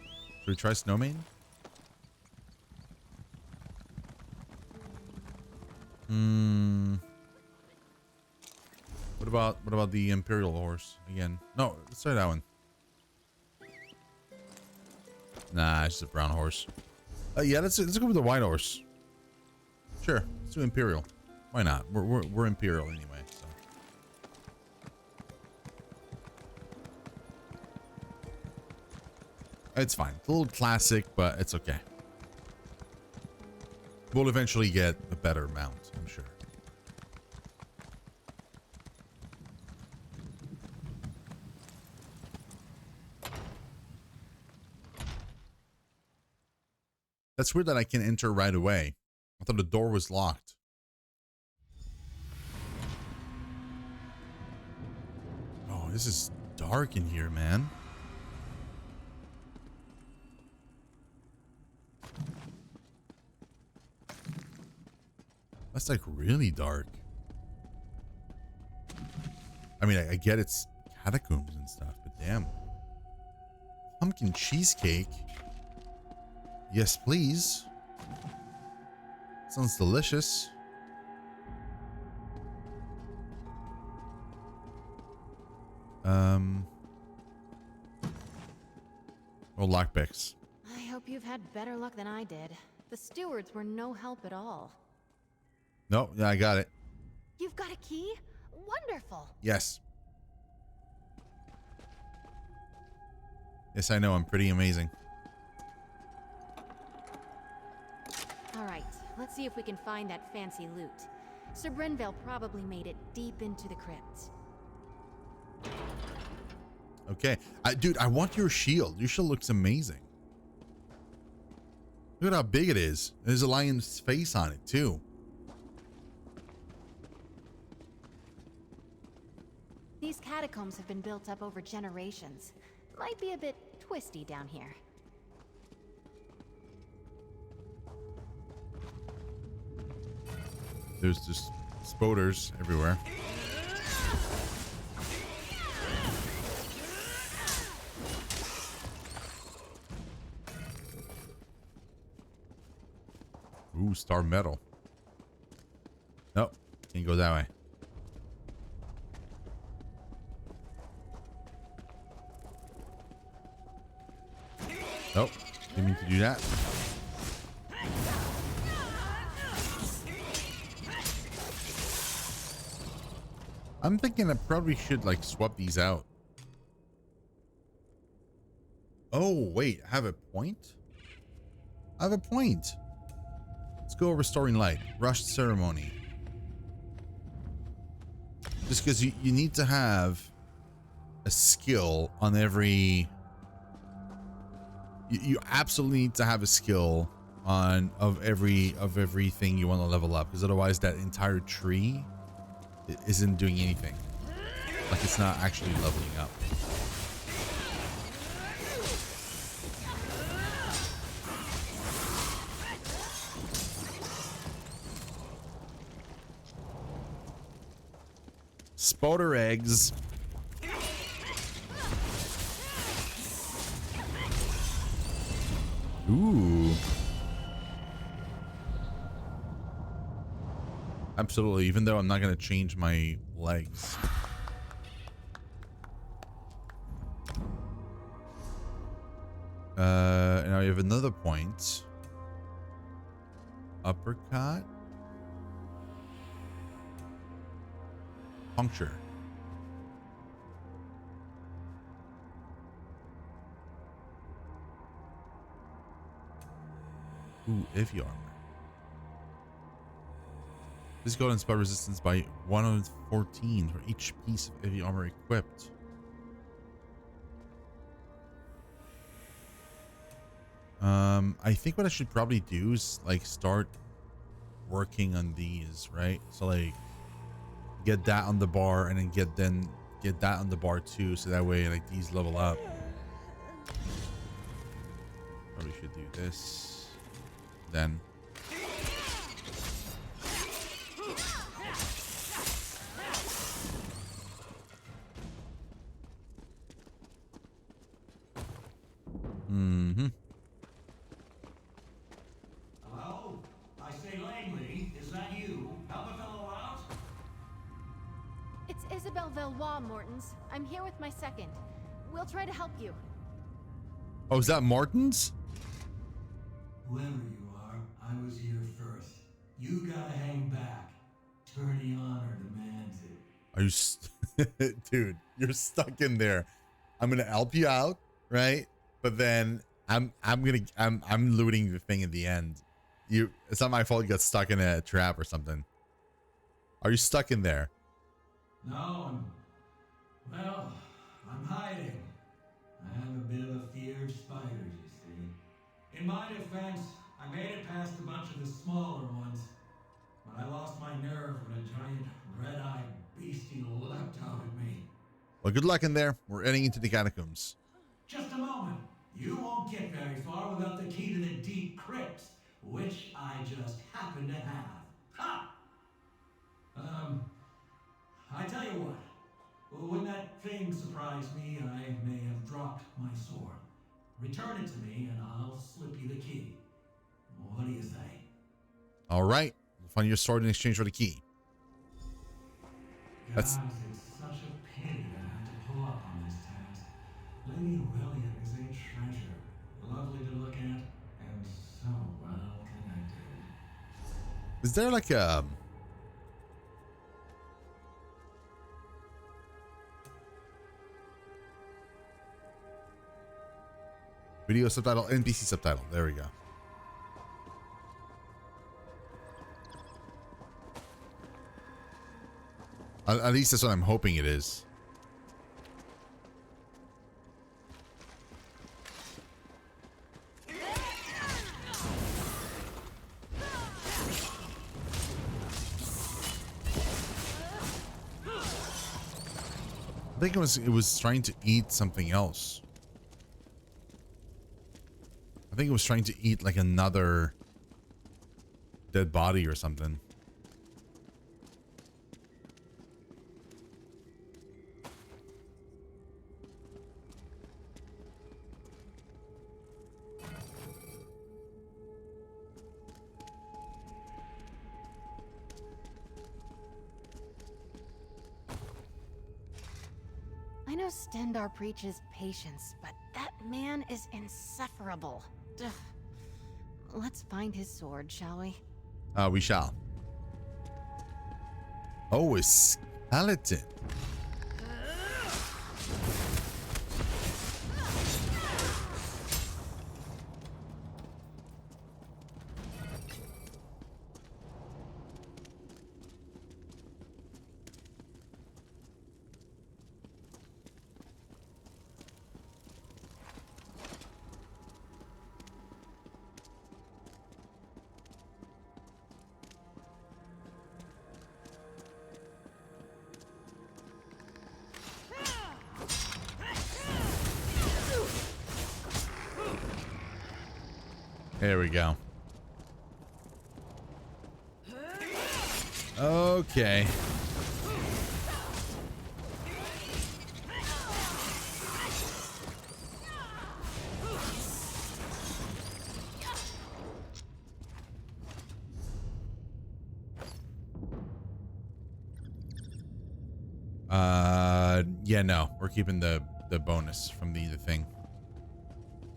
Should we try snow mane? What about the imperial horse again? No, let's try that one. Nah, it's just a brown horse. Yeah, let's go with the white horse. Sure, let's do imperial. Why not? We're imperial anyway. So. It's fine. It's a little classic, but it's okay. We'll eventually get a better mount, I'm sure. That's weird that I can enter right away. I thought the door was locked. Oh, this is dark in here, man. That's like really dark. I mean, I get it's catacombs and stuff, but damn. Pumpkin cheesecake. Yes, please. Sounds delicious. Oh, lockpicks. I hope you've had better luck than I did. The stewards were no help at all. No, yeah, I got it. You've got a key? Wonderful. Yes. Yes, I know. I'm pretty amazing. All right, let's see if we can find that fancy loot. Sir Brenvale probably made it deep into the crypt. Okay. Dude, I want your shield. Your shield looks amazing. Look at how big it is. There's a lion's face on it, too. These catacombs have been built up over generations. Might be a bit twisty down here. There's just spoders everywhere. Ooh, star metal. Nope, can't go that way. Nope, didn't mean to do that. I'm thinking I probably should like swap these out. Oh, wait, I have a point? I have a point. Let's go restoring light. Rushed ceremony. Just because you need to have a skill on every... You absolutely need to have a skill on everything you want to level up, because otherwise that entire tree isn't doing anything. Like it's not actually leveling up. Spoder eggs. Ooh. Absolutely, even though I'm not going to change my legs. And I have another point. Uppercut. Puncture. Ooh, Ivy armor. This gold and spell resistance by 114 for each piece of Ivy armor equipped. I think what I should probably do is like start working on these, right? So like get that on the bar and then get that on the bar too, so that way like these level up. Probably should do this. Then. Mm-hmm. Hello? I say Langley, is that you? Help a fellow out? It's Isabelle Valois, Mortons. I'm here with my second. We'll try to help you. Oh, is that Martin's? Whoever you are, I was here first. You gotta hang back. Tourney honor demands it. Are you, dude? You're stuck in there. I'm gonna help you out, right? But then I'm looting the thing at the end. It's not my fault you got stuck in a trap or something. Are you stuck in there? No, I'm hiding. I have a bit of a fear of spiders, you see. In my defense, I made it past a bunch of the smaller ones, but I lost my nerve when a giant red-eyed beastie leapt out at me. Well, good luck in there. We're heading into the catacombs. Just a moment. You won't get very far without the key to the deep crypts, which I just happen to have. Ha! I tell you what. When that thing surprised me, I may have dropped my sword. Return it to me and I'll slip you the key. What do you say? All right. We'll find your sword in exchange for the key. Guys, it's such a pity that I have to pull up on this task. Lady Aurelia is a treasure. Lovely to look at and so well connected. Is there like a... video subtitle, NPC subtitle. There we go. At least that's what I'm hoping it is. I think it was trying to eat something else. I think it was trying to eat like another dead body or something. I know Stendar preaches patience, but that man is insufferable. Ugh. Let's find his sword, shall we? We shall. Oh, a skeleton. There we go. Okay. Yeah, no, we're keeping the bonus from the thing.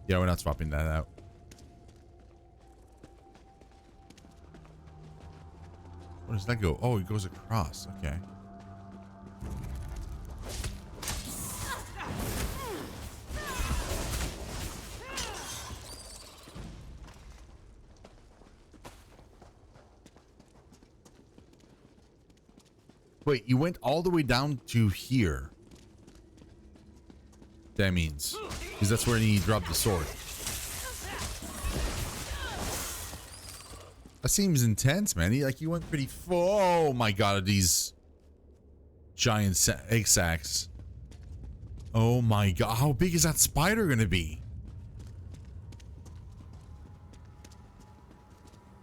Yeah, we're not swapping that out. Where does that go? Oh, it goes across. Okay. Wait, you went all the way down to here. That means. Because that's where he dropped the sword. That seems intense, man. He went pretty full. Oh my god, these giant egg sacks. Oh my god, how big is that spider gonna be?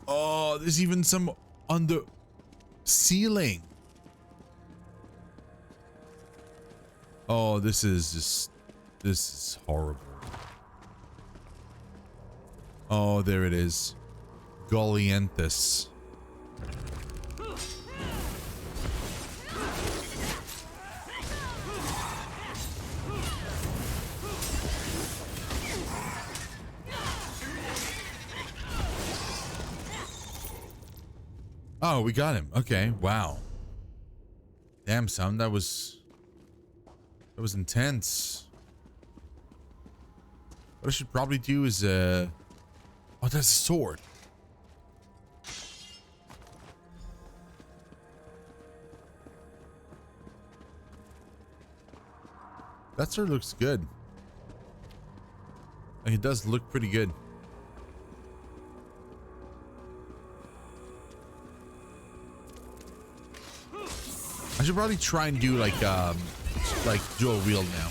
Oh, there's even some on the ceiling. Oh, this is horrible. Oh, there it is. Golienthus. Oh, we got him. Okay, wow. Damn, son, that was intense. What I should probably do is oh, that's a sword. That sword looks good. Like, it does look pretty good. I should probably try and do like dual wield now,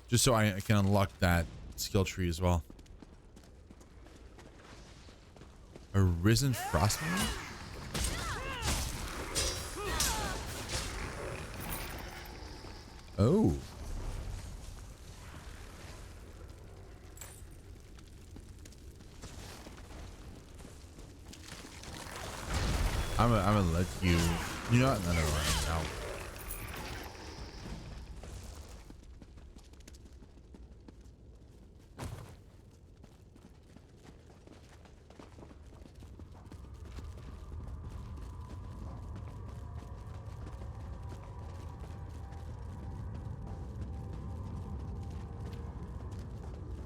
just so I can unlock that skill tree as well. A risen frostman. Oh. I'm gonna let you. You know what? No, never mind. No.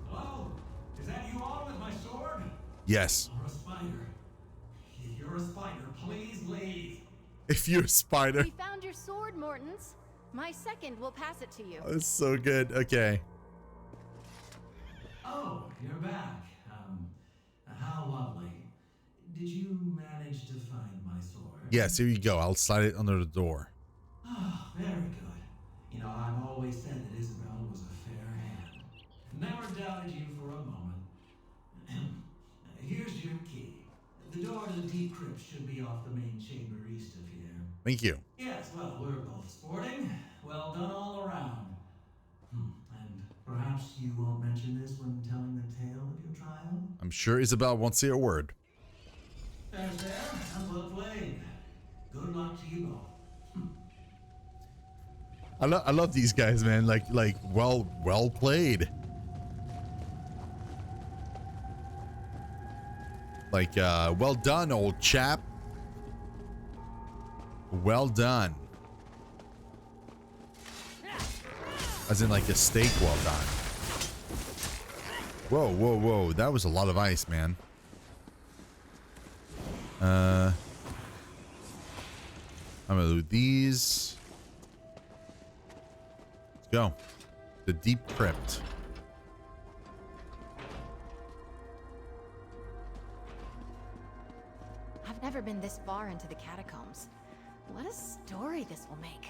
Hello? Is that you all with my sword? Yes. You're a spider. If you're a spider, please leave. If you're a spider. We found your sword, Mortons. My second will pass it to you. That's so good. Okay. Oh, you're back. How lovely. Did you manage to find my sword? Yes, here you go. I'll slide it under the door. Oh, very good. You know, I've always said that Isabel was a fair hand. Never doubted you for a moment. Here's your key. The door to the deep crypt should be off the main chamber east of here. Thank you. Yes, well, we're both sporting. Well done all around. And perhaps you won't mention this when telling the tale of your trial? I'm sure Isabel won't say a word. There's there. And well played. Good luck to you both. I love these guys, man. Like well played. Like well done, old chap. Well done. As in like a steak well done. Whoa, whoa, whoa. That was a lot of ice, man. I'm gonna do these. Let's go. The deep crypt. I've never been this far into the catacombs. What a story this will make.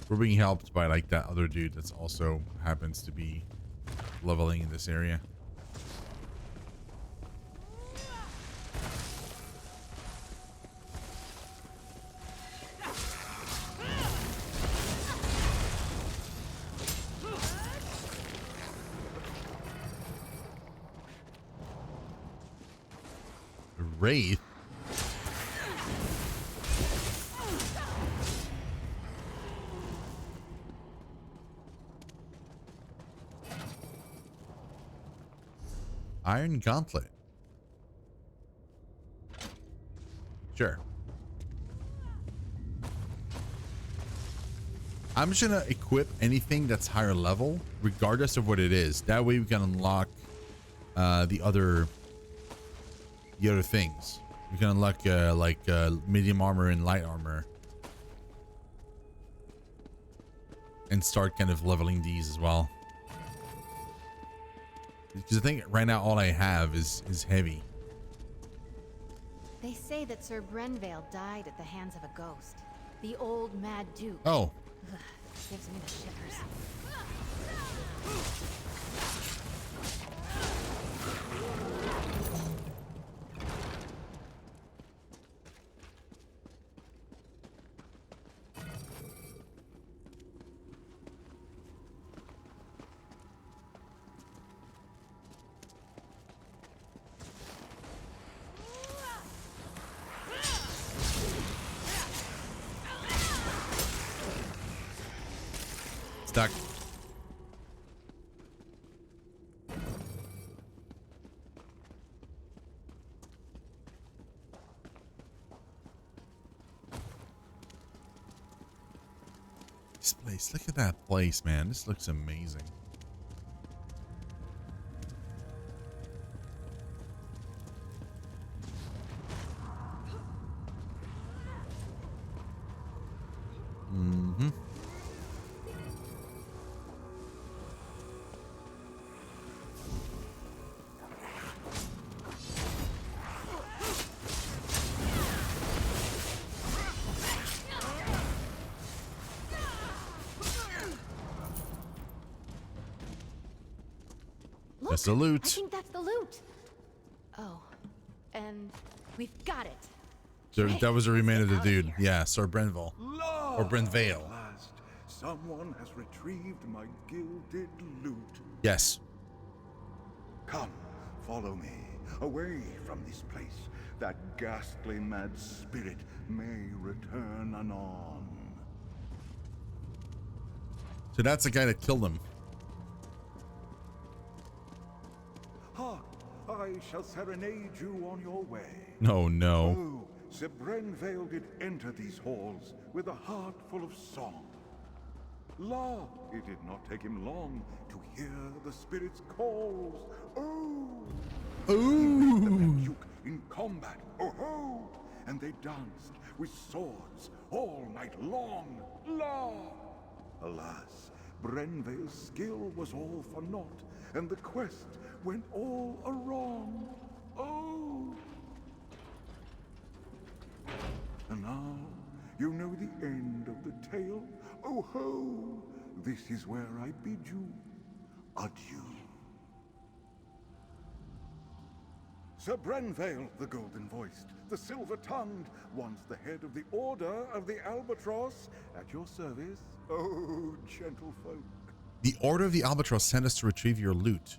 We're being helped by like that other dude that's also happens to be leveling in this area. Wraith. Iron Gauntlet. Sure. I'm just gonna equip anything that's higher level, regardless of what it is. That way we can unlock the other things. We can unlock medium armor and light armor, and start kind of leveling these as well. Because I think right now all I have is heavy. They say that Sir Brenvale died at the hands of a ghost. The old Mad Duke. Oh. Ugh, gives me the shivers. Stuck. This place, look at that place, man. This looks amazing. Mm-hmm. Look, That's the loot. I think that's the loot. Oh, and we've got it. That was the remainder of the Get out of dude. here. Yeah, Sir Brenvale. Or Brenvale. At last, someone has retrieved my gilded lute. Yes. Come, follow me, away from this place, that ghastly mad spirit may return anon. So that's the guy that killed him. Hark, I shall serenade you on your way. No, no. Oh, Sir Brenvale did enter these halls with a heart full of song. La, it did not take him long to hear the spirit's calls. Oh! He met the Mad Duke in combat. Oh ho! And they danced with swords all night long. La! Alas, Brenvale's skill was all for naught, and the quest went all awry. Oh! And now, you know the end of the tale. Oh ho! This is where I bid you adieu. Sir Brenvale, the golden-voiced, the silver-tongued, once the head of the Order of the Albatross, at your service. Oh, gentlefolk. The Order of the Albatross sent us to retrieve your loot.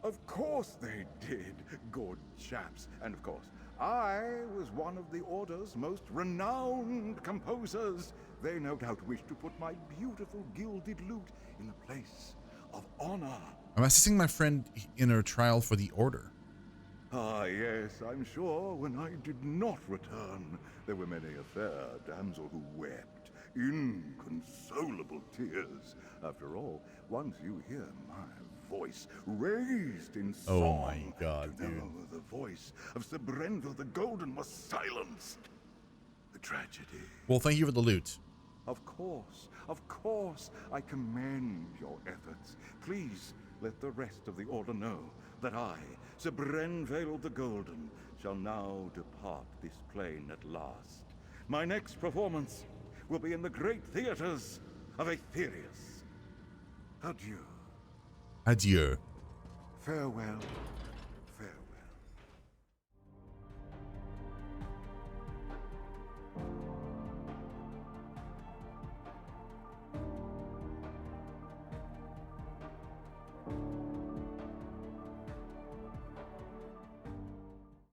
Of course they did, good chaps. And of course, I was one of the Order's most renowned composers. They no doubt wish to put my beautiful gilded lute in a place of honor. I'm assisting my friend in her trial for the Order. Ah, yes, I'm sure when I did not return, there were many a fair damsel who wept inconsolable tears. After all, once you hear my voice raised in song, Oh my God, to know the voice of Sir Brenvale the Golden was silenced. The tragedy. Well, thank you for the loot. Of course, I commend your efforts. Please let the rest of the Order know that I, Sir Brenvale the Golden, shall now depart this plane at last. My next performance will be in the great theaters of Aetherius. Adieu. Adieu. Farewell.